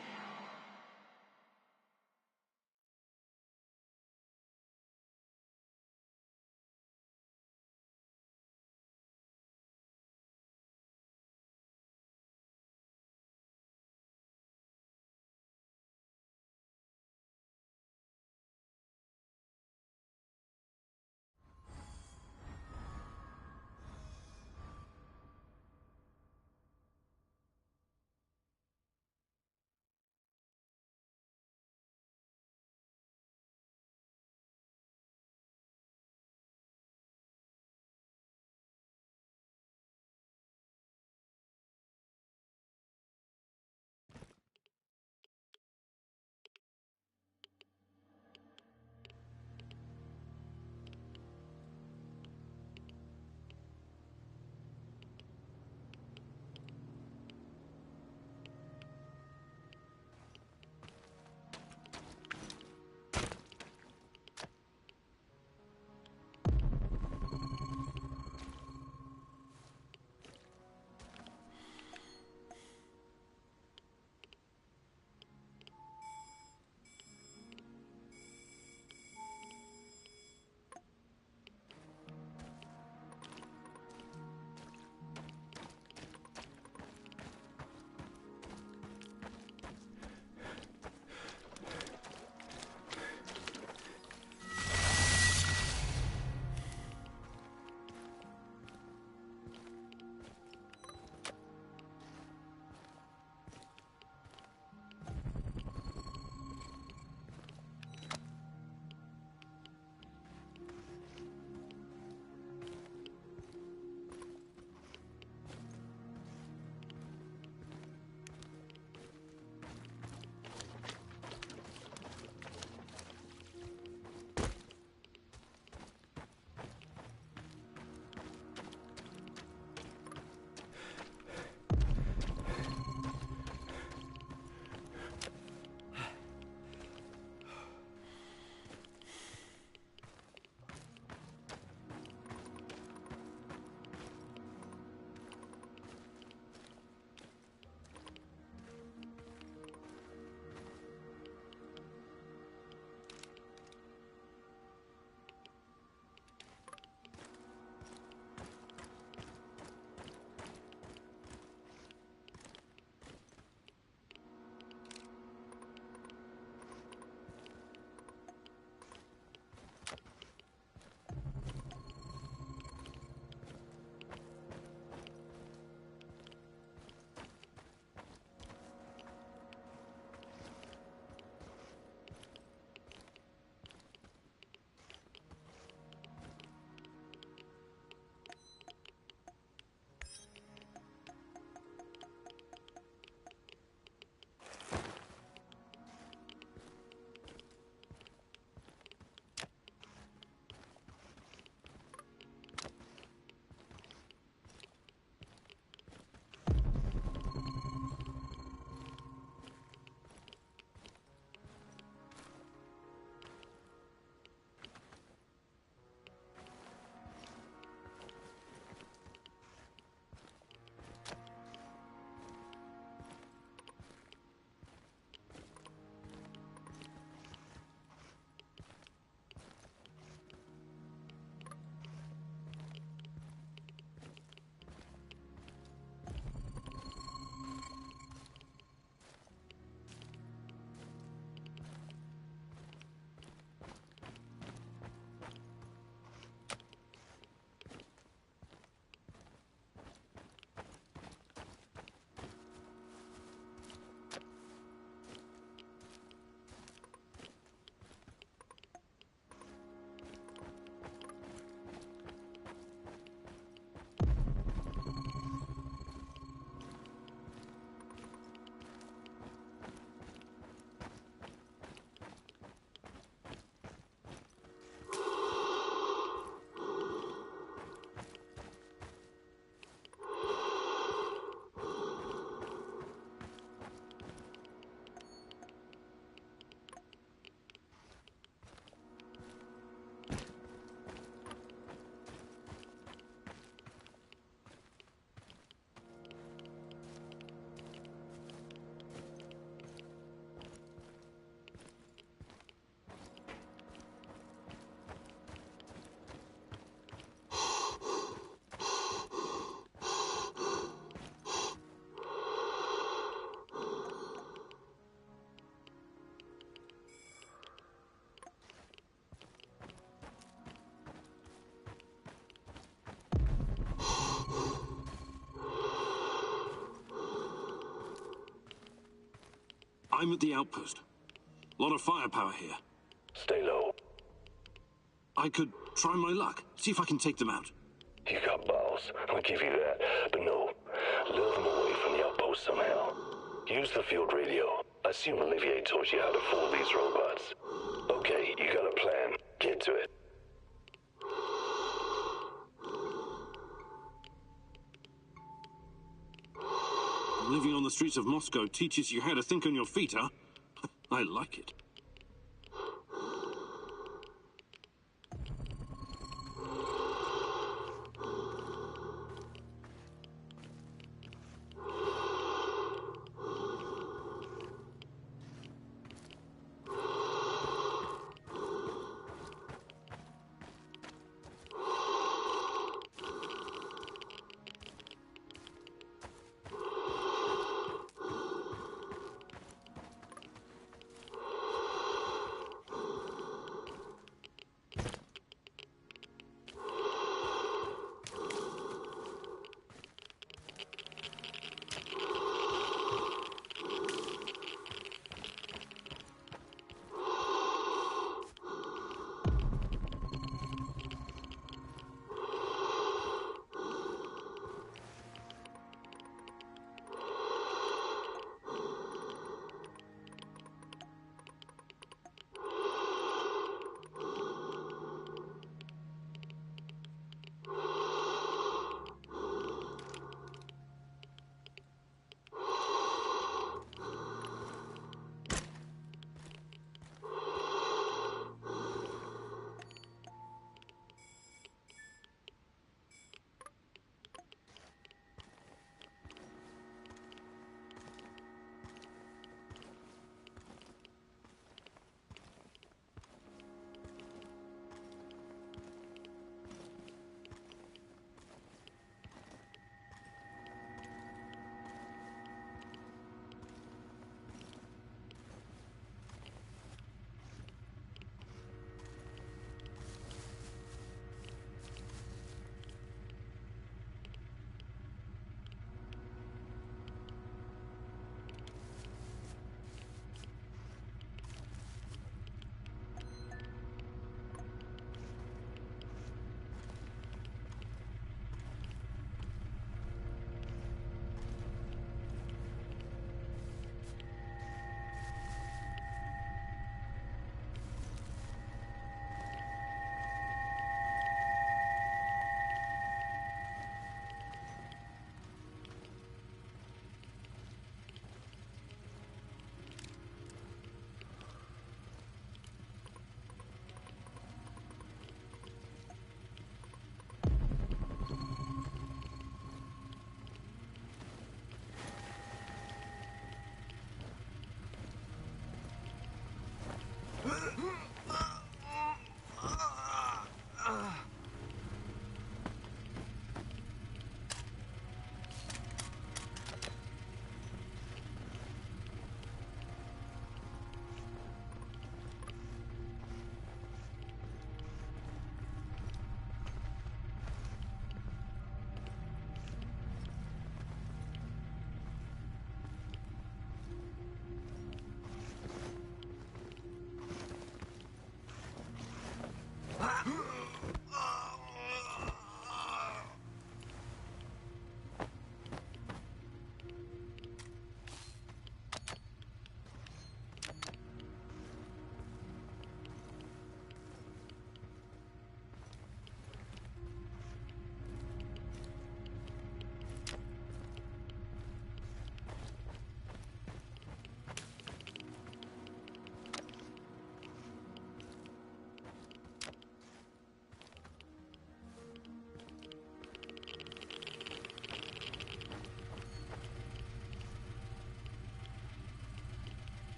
I'm at the outpost. A lot of firepower here. Stay low. I could try my luck, see if I can take them out. You got balls, I'll give you that. But no, lure them away from the outpost somehow. Use the field radio. I assume Olivier taught you how to fool these robots. Okay, you got a plan. Get to it. Living on the streets of Moscow teaches you how to think on your feet, huh? I like it.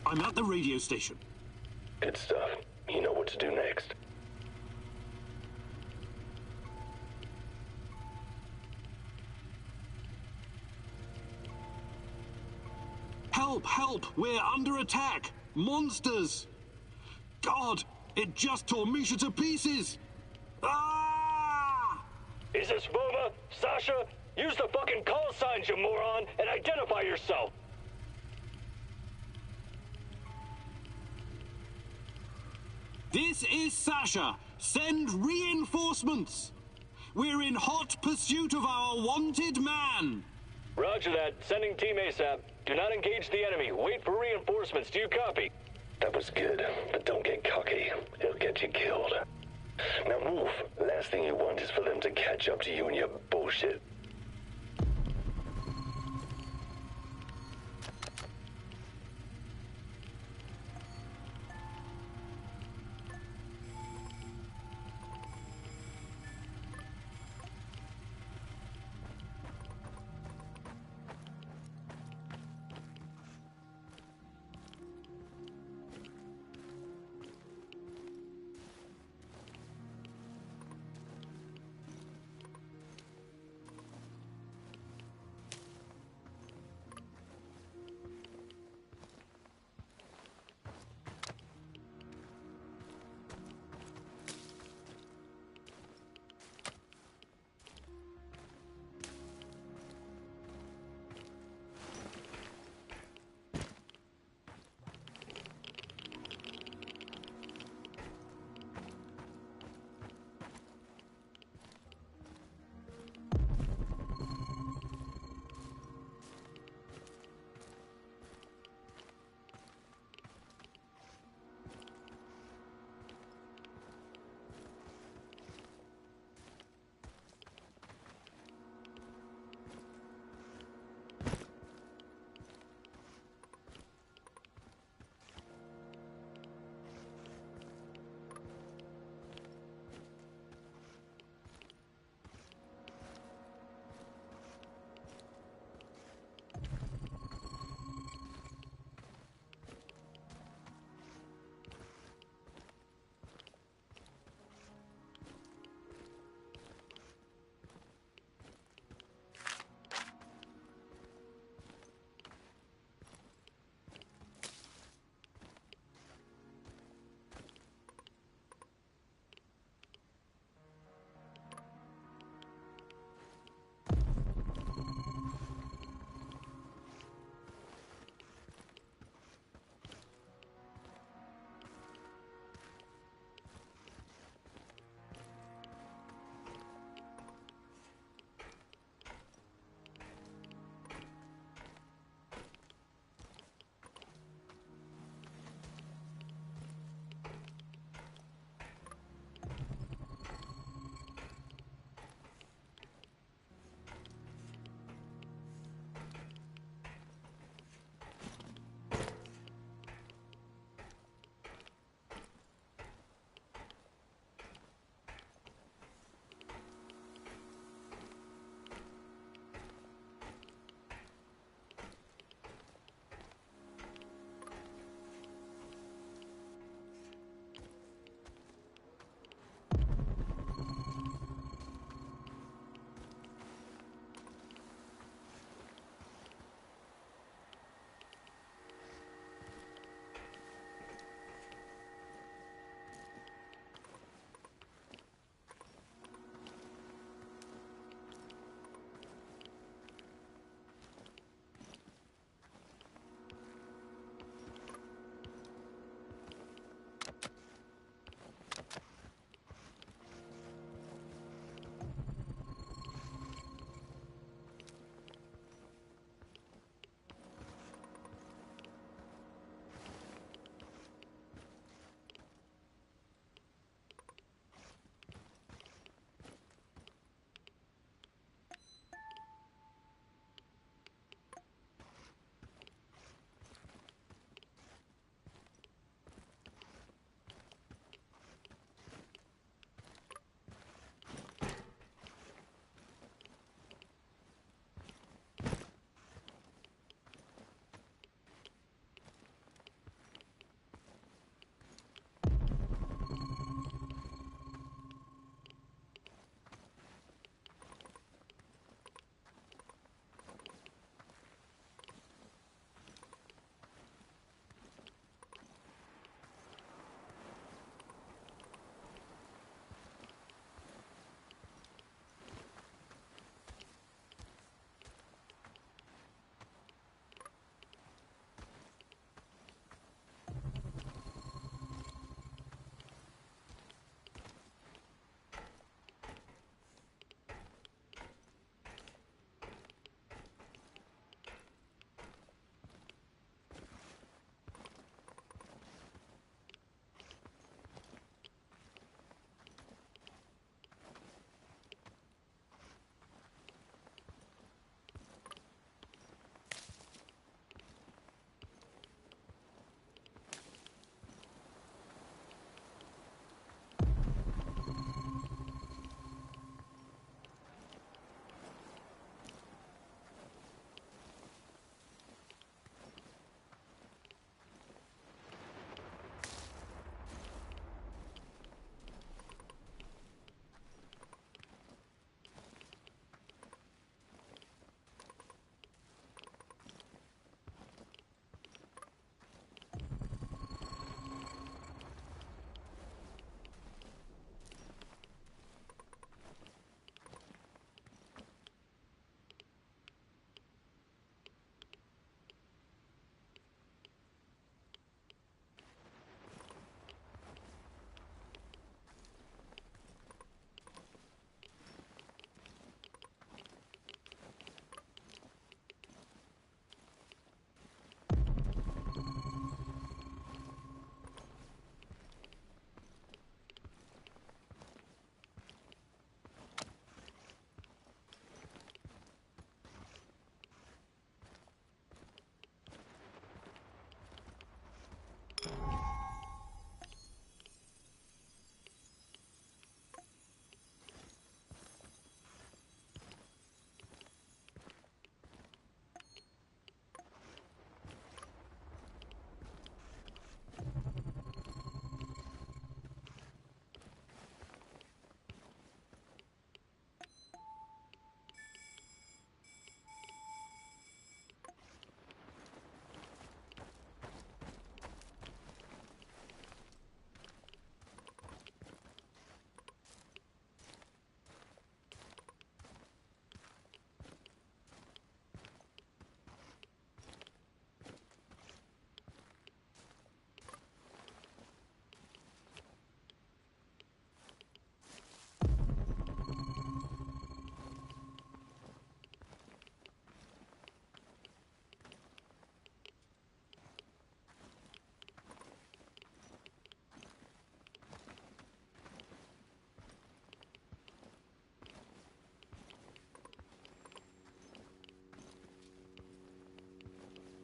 I'm at the radio station. Good stuff. You know what to do next. Help! Help! We're under attack! Monsters! God! It just tore Misha to pieces! Ah! Is this Vova? Sasha? Use the fucking call signs, you moron, and identify yourself! This is Sasha. Send reinforcements. We're in hot pursuit of our wanted man. Roger that. Sending team ASAP. Do not engage the enemy. Wait for reinforcements. Do you copy? That was good, but don't get cocky. It'll get you killed. Now move. Last thing you want is for them to catch up to you and your bullshit.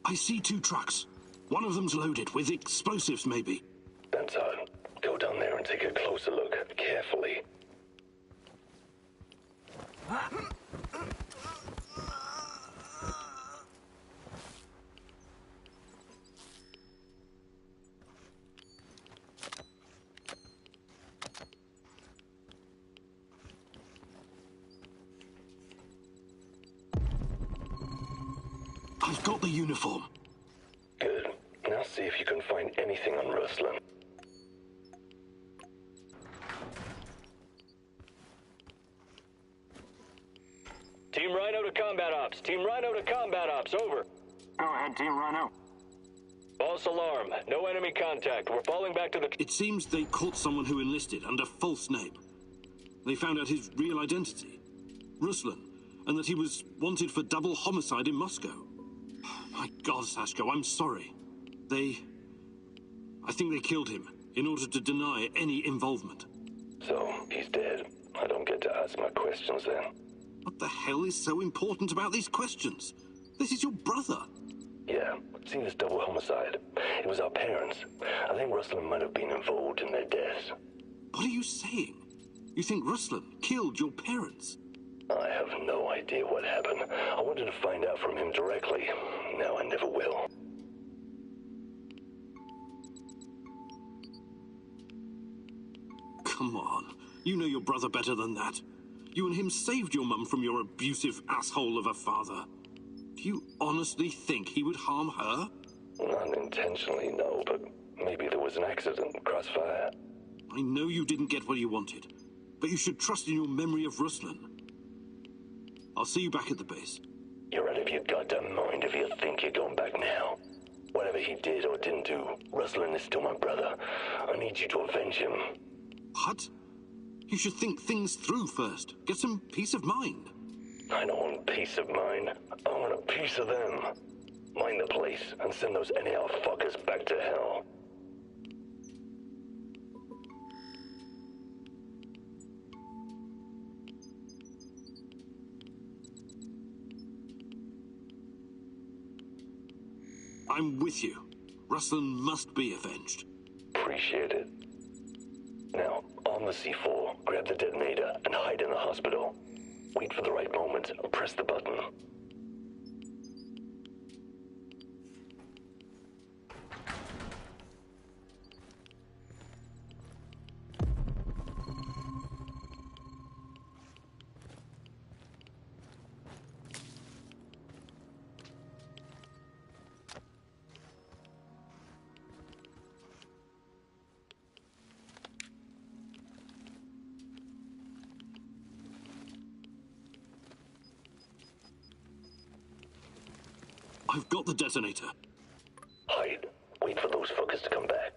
I see 2 trucks. One of them's loaded with explosives, maybe. That's odd. Go down there and take a closer look, carefully. I've got the uniform. Good. Now see if you can find anything on Ruslan. Team Rhino to combat ops. Team Rhino to combat ops. Over. Go ahead, Team Rhino. False alarm. No enemy contact. We're falling back to the... It seems they caught someone who enlisted under false name. They found out his real identity, Ruslan, and that he was wanted for double homicide in Moscow. My God, Sashko, I'm sorry. I think they killed him in order to deny any involvement. So, he's dead. I don't get to ask my questions then. What the hell is so important about these questions? This is your brother. Yeah, see this double homicide. It was our parents. I think Ruslan might have been involved in their deaths. What are you saying? You think Ruslan killed your parents? I have no idea what happened. I wanted to find out from him directly. Now I never will. Come on. You know your brother better than that. You and him saved your mum from your abusive asshole of a father. Do you honestly think he would harm her? Not intentionally, no, but maybe there was an accident, crossfire. I know you didn't get what you wanted, but you should trust in your memory of Ruslan. I'll see you back at the base. You're out of your goddamn mind if you think you're going back now. Whatever he did or didn't do, Ruslan is still my brother. I need you to avenge him. What? You should think things through first. Get some peace of mind. I don't want peace of mind. I want a piece of them. Mind the place and send those NAR fuckers back to hell. I'm with you. Ruslan must be avenged. Appreciate it. Now, on the C4, grab the detonator and hide in the hospital. Wait for the right moment and press the button. I've got the detonator. Hide. Wait for those fuckers to come back.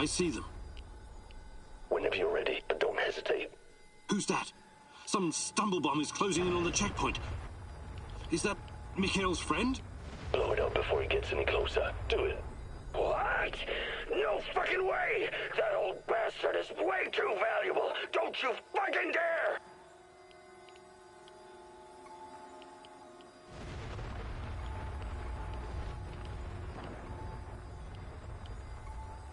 I see them. Whenever you're ready, but don't hesitate. Who's that? Some stumblebomb is closing in on the checkpoint. Is that Mikhail's friend? Blow it up before he gets any closer. Do it. What? No fucking way! That old bastard is way too valuable! Don't you fucking dare!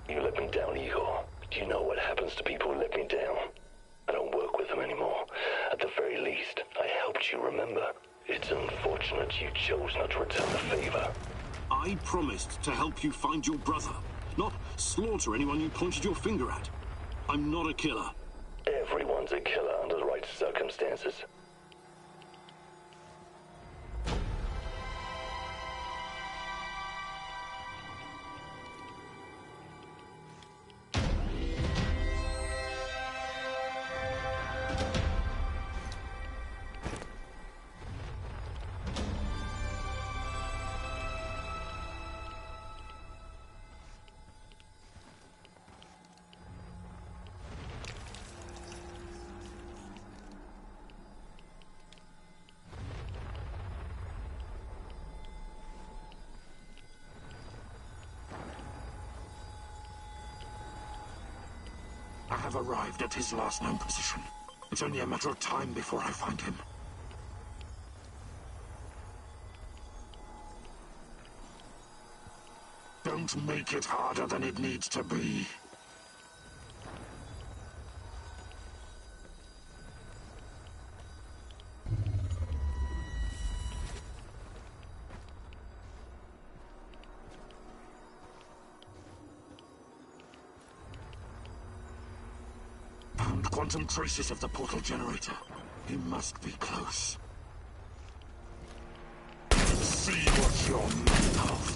You let me down, Igor. Do you know what happens to people who let me down? I don't work with them anymore. At the very least, I helped you, remember? It's unfortunate you chose not to return the favor. I promised to help you find your brother, not slaughter anyone you pointed your finger at. I'm not a killer. Everyone's a killer under the right circumstances. I have arrived at his last known position. It's only a matter of time before I find him. Don't make it harder than it needs to be. Found quantum traces of the portal generator. He must be close. See what you're made of.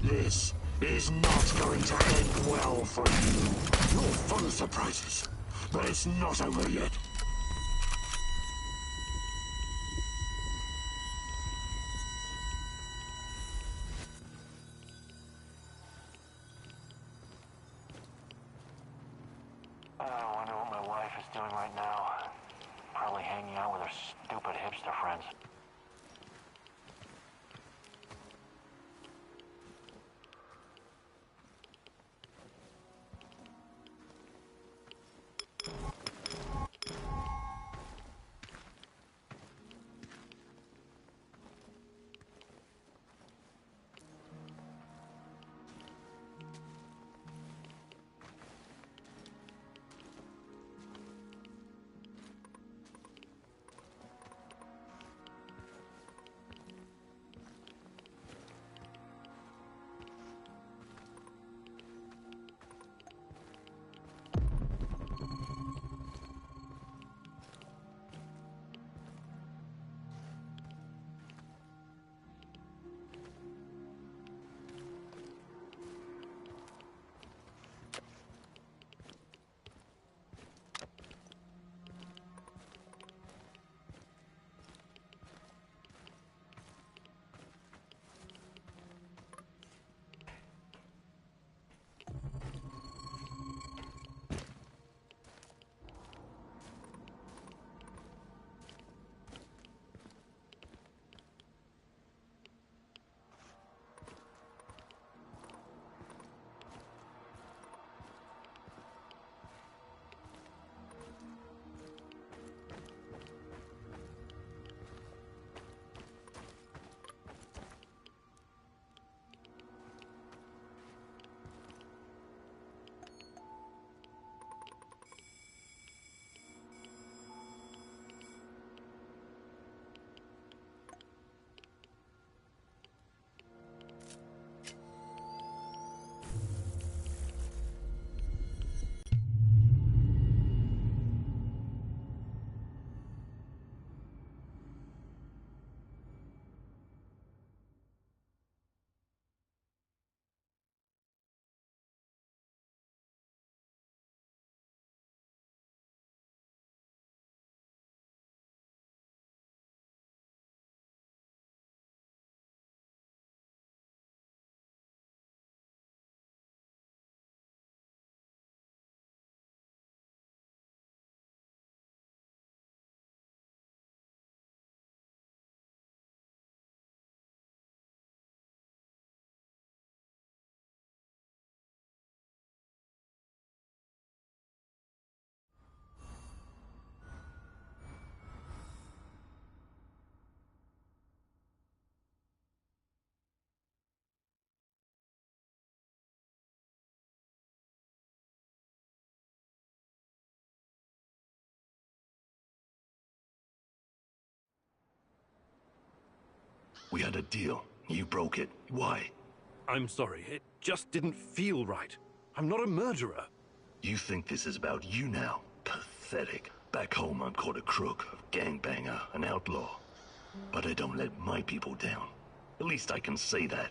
This is not going to end well for you. You're full of surprises, but it's not over yet. I wonder what my wife is doing right now. Probably hanging out with her stupid hipster friends. We had a deal. You broke it. Why? I'm sorry, it just didn't feel right. I'm not a murderer. You think this is about you now? Pathetic. Back home, I'm called a crook, a gangbanger, an outlaw. But I don't let my people down. At least I can say that.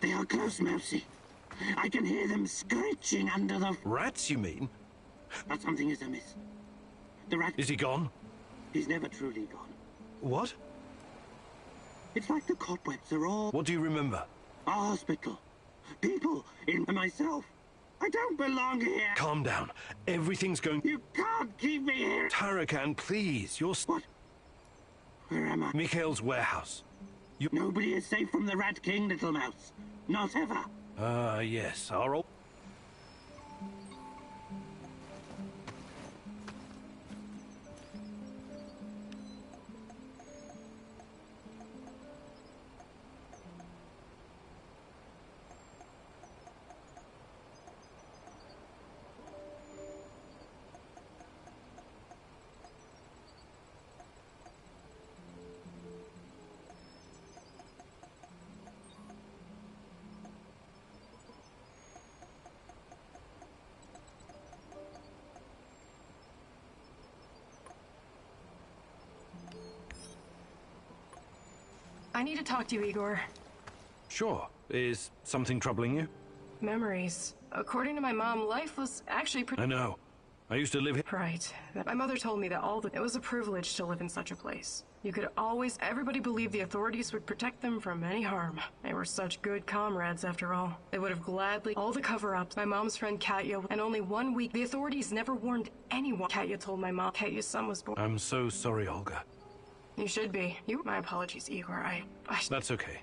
They are close, Mousy. I can hear them screeching under the... Rats, you mean? But something is amiss. The rat... Is he gone? He's never truly gone. What? It's like the cobwebs are all... What do you remember? A hospital. People, in myself. I don't belong here. Calm down. Everything's going... You can't keep me here. Tarakan, please. You're... What? Where am I? Mikhail's warehouse. Nobody is safe from the Rat King, little mouse. Not ever. Yes. Our old... I need to talk to you, Igor. Sure. Is something troubling you? Memories. According to my mom, life was actually pretty... I know. I used to live here. Right. My mother told me that it was a privilege to live in such a place. You could always, everybody believed the authorities would protect them from any harm. They were such good comrades, after all. They would have gladly, all the cover-ups, my mom's friend Katya, and only 1 week, the authorities never warned anyone. Katya told my mom Katya's son was born. I'm so sorry, Olga. You should be. My apologies, Igor. That's okay.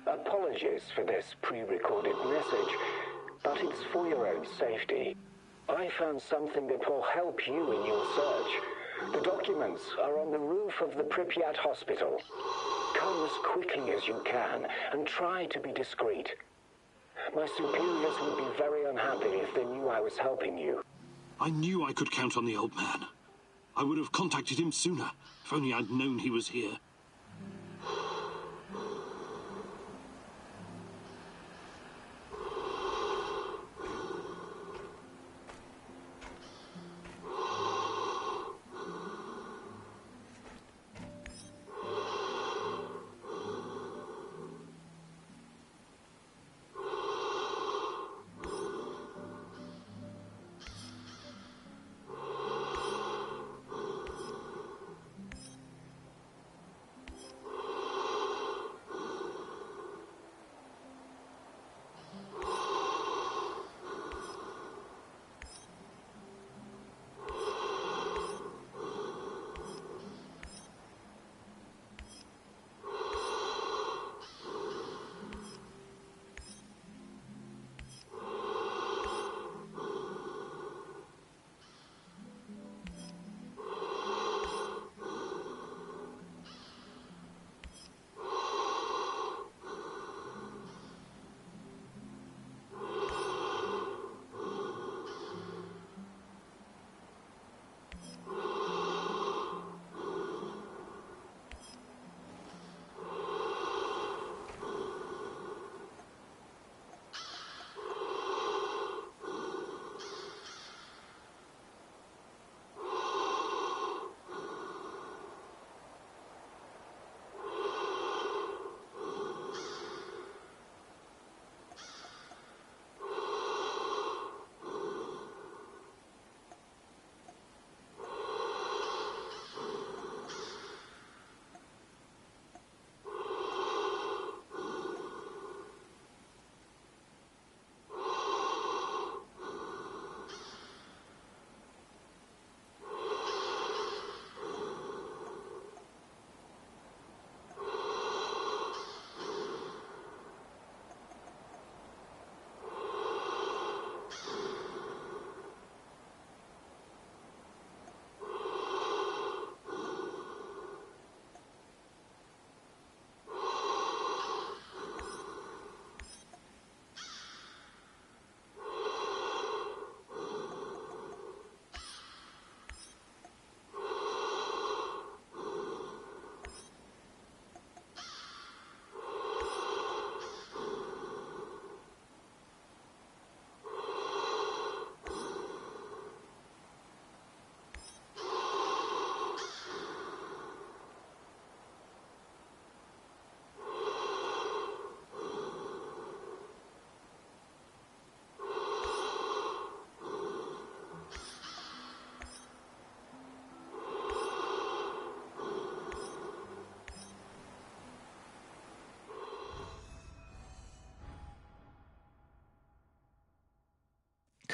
Apologies for this pre-recorded message, but it's for your own safety. I found something that will help you in your search. The documents are on the roof of the Pripyat hospital. Come as quickly as you can and try to be discreet. My superiors would be very unhappy if they knew I was helping you. I knew I could count on the old man. I would have contacted him sooner, if only I'd known he was here.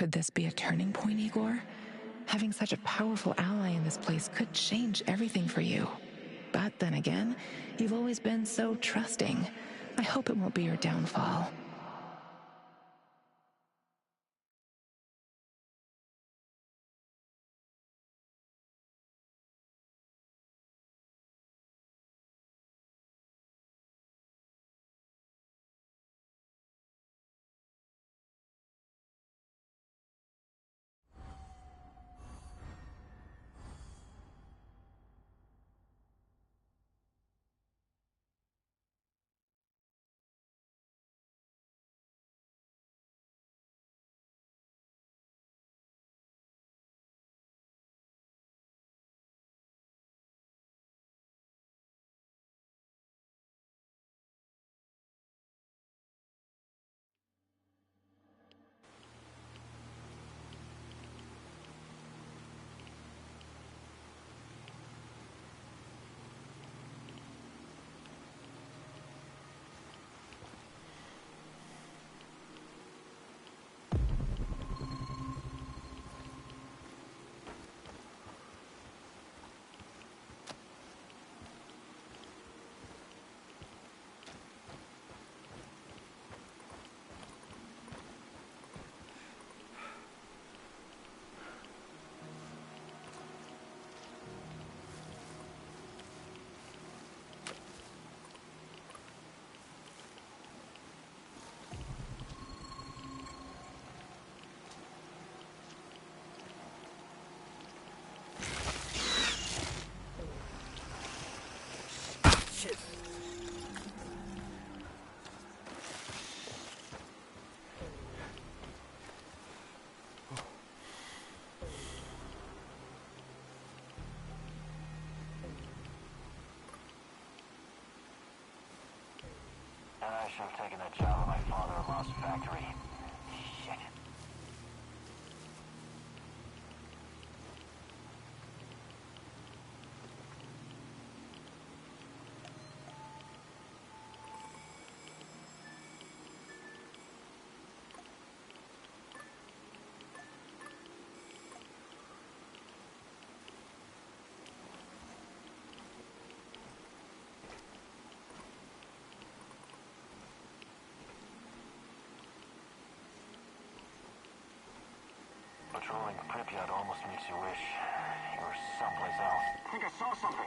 Could this be a turning point, Igor? Having such a powerful ally in this place could change everything for you. But then again, you've always been so trusting. I hope it won't be your downfall. I should have taken that job at my father-in-law's factory. Shit. Patrolling Pripyat almost makes you wish you were someplace else. I think I saw something.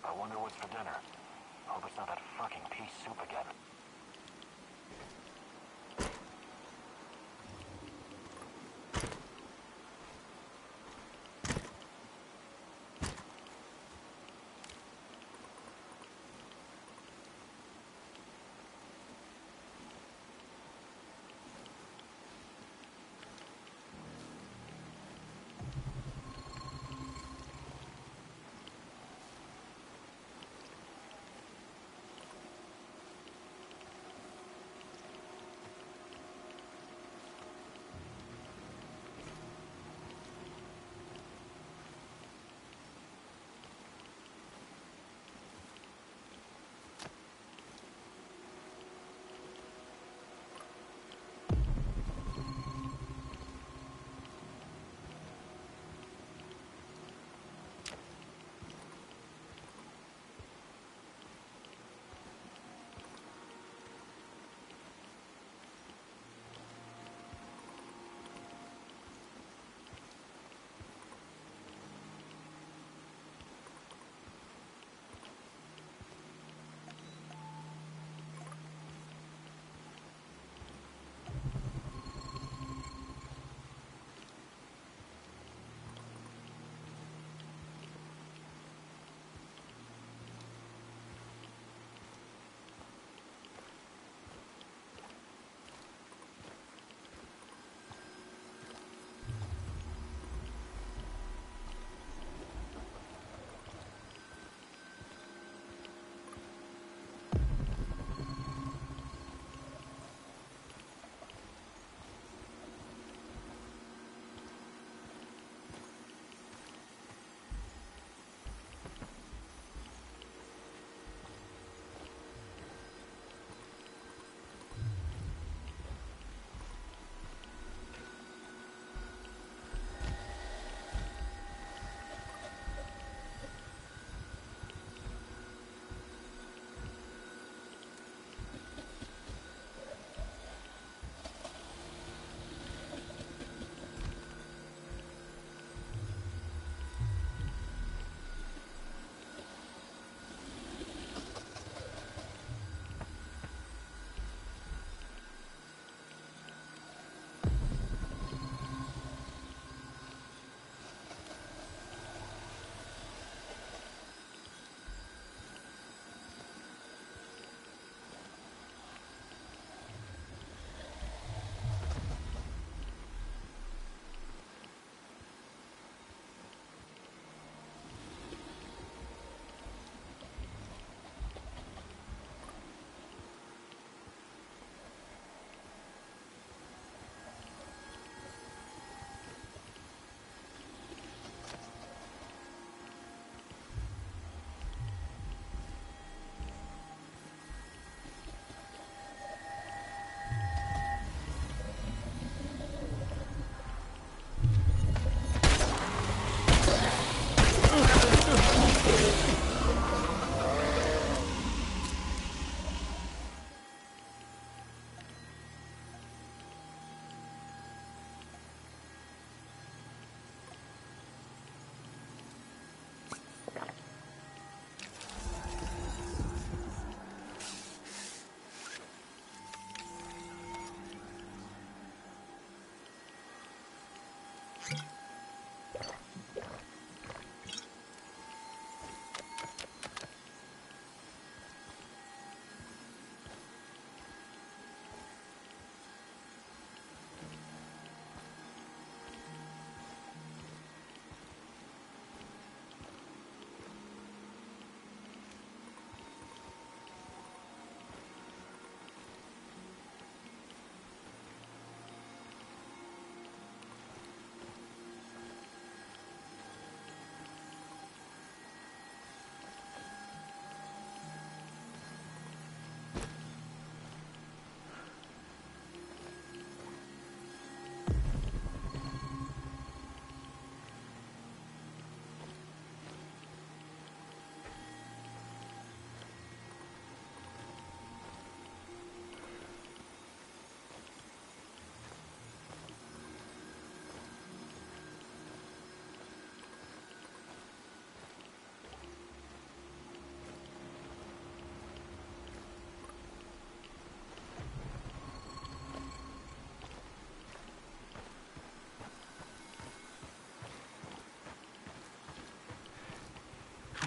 I wonder what's for dinner. Hope it's not that fucking pea soup again.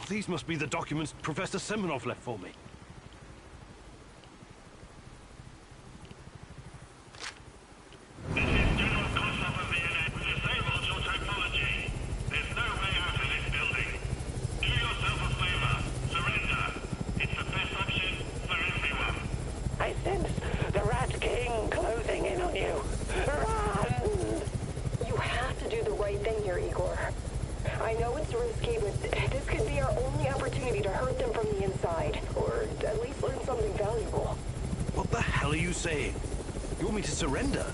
These must be the documents Professor Semenov left for me. I sense the Rat King closing in on you. Run! You have to do the right thing here, Igor. I know it's risky, but this could be our only opportunity to hurt them from the inside, or at least learn something valuable. What the hell are you saying? You want me to surrender?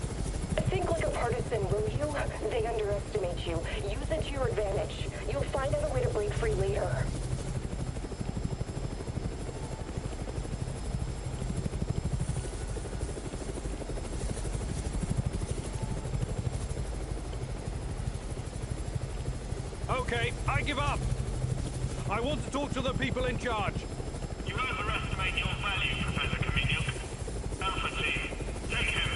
Think like a partisan, will you? They underestimate you. Use it to your advantage. You'll find out a way to break free later. Okay, I give up. I want to talk to the people in charge. You overestimate your value, Professor Kameniuk. Alpha Team, take him.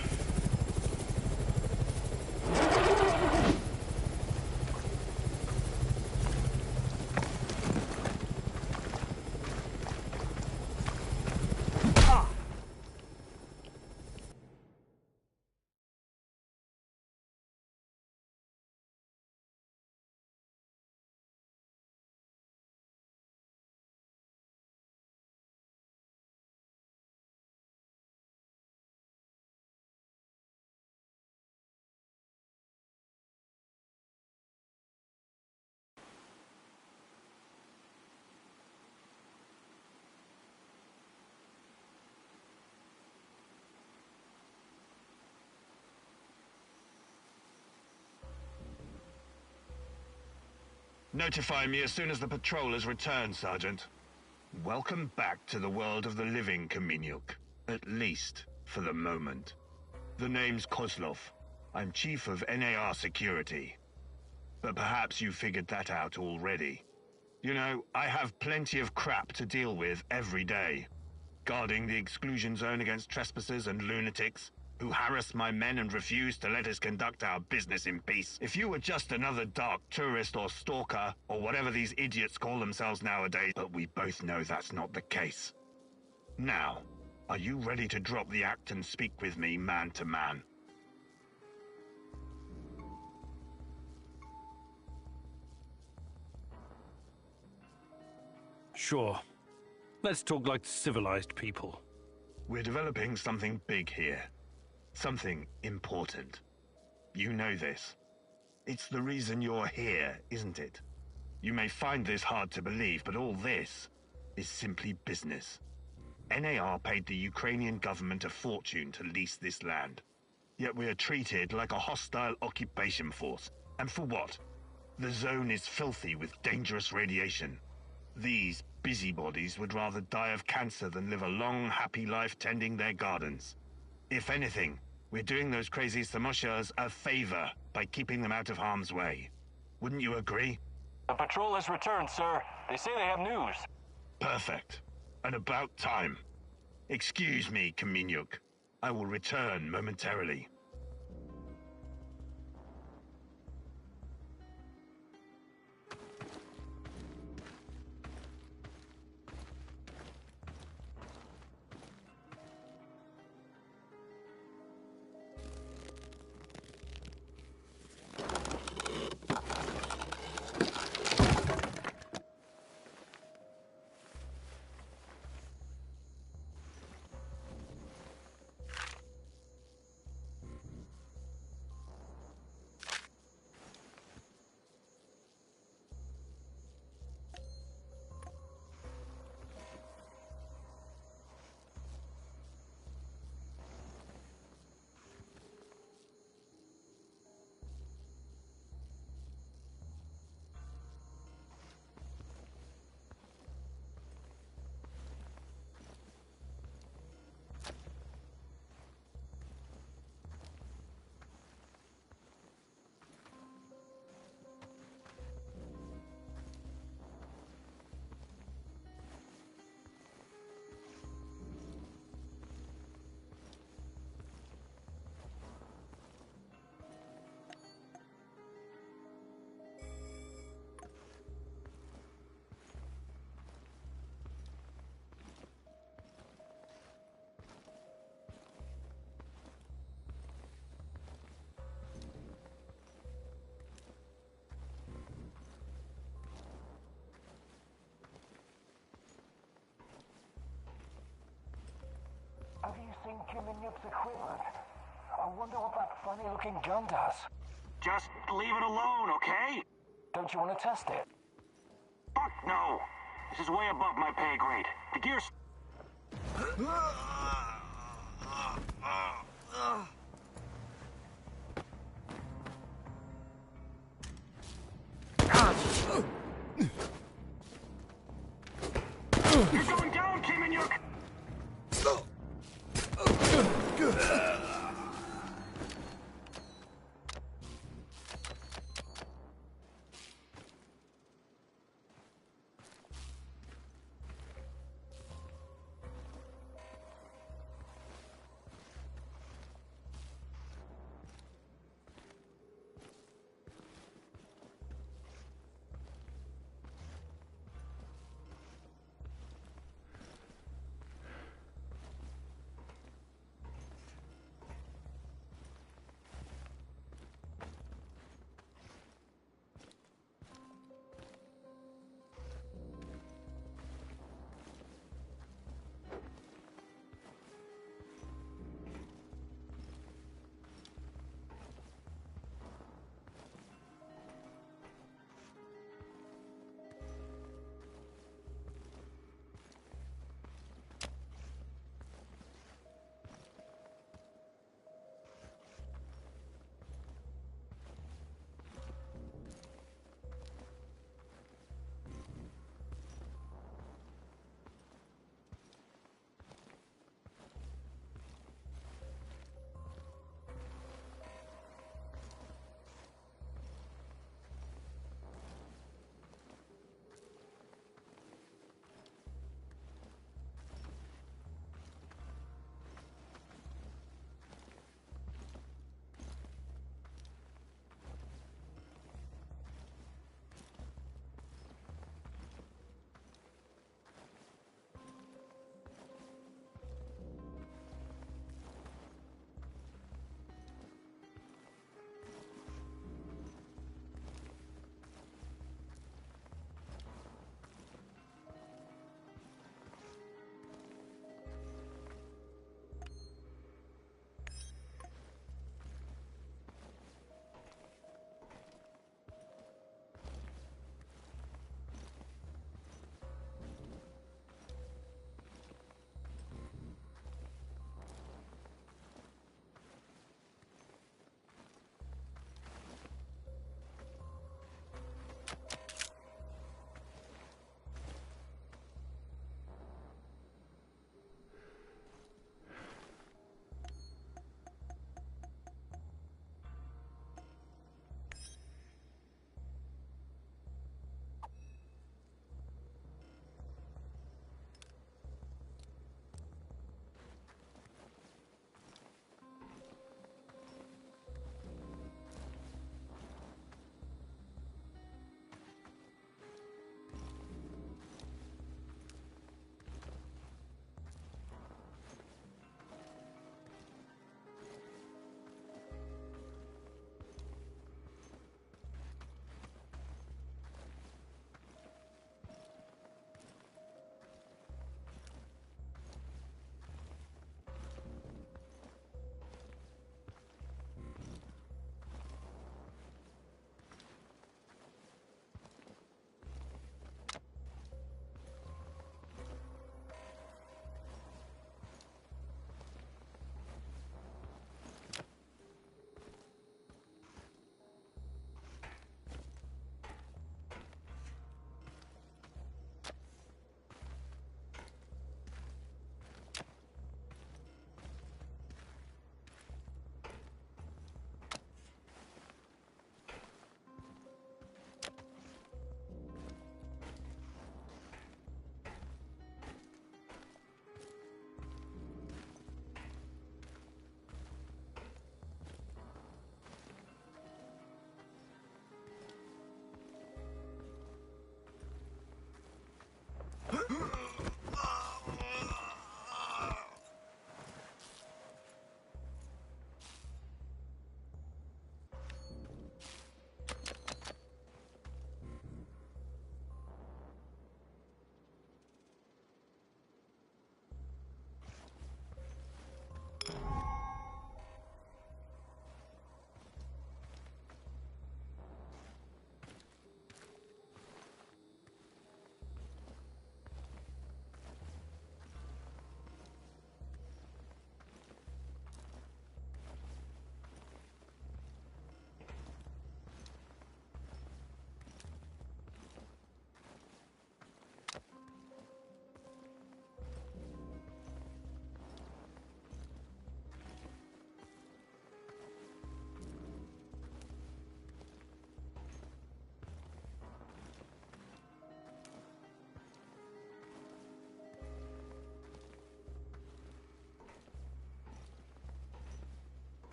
Notify me as soon as the patrol has returned, Sergeant. Welcome back to the world of the living, Kameniuk. At least, for the moment. The name's Kozlov. I'm Chief of NAR Security. But perhaps you figured that out already. You know, I have plenty of crap to deal with every day. Guarding the exclusion zone against trespassers and lunatics, who harass my men and refuse to let us conduct our business in peace. If you were just another dark tourist or stalker, or whatever these idiots call themselves nowadays, but we both know that's not the case. Now, are you ready to drop the act and speak with me man to man? Sure. Let's talk like civilized people. We're developing something big here. Something important. You know this. It's the reason you're here, isn't it? You may find this hard to believe, but all this is simply business. NAR paid the Ukrainian government a fortune to lease this land. Yet we are treated like a hostile occupation force. And for what? The zone is filthy with dangerous radiation. These busybodies would rather die of cancer than live a long, happy life tending their gardens. If anything, we're doing those crazy Samoshas a favor by keeping them out of harm's way. Wouldn't you agree? The patrol has returned, sir. They say they have news. Perfect. And about time. Excuse me, Kameniuk. I will return momentarily. Yuk's equipment. I wonder what that funny-looking gun does. Just leave it alone, okay? Don't you want to test it? Fuck no! This is way above my pay grade. The gear's... You're going down, Kim and Yuk!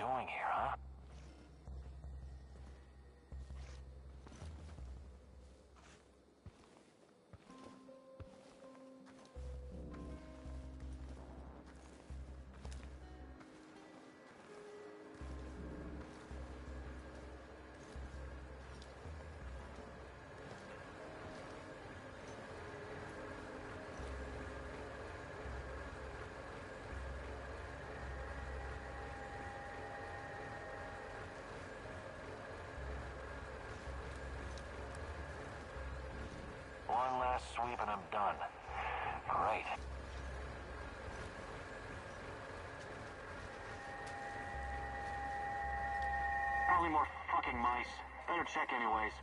doing here, huh? One last sweep and I'm done. Great. Probably more fucking mice. Better check anyways.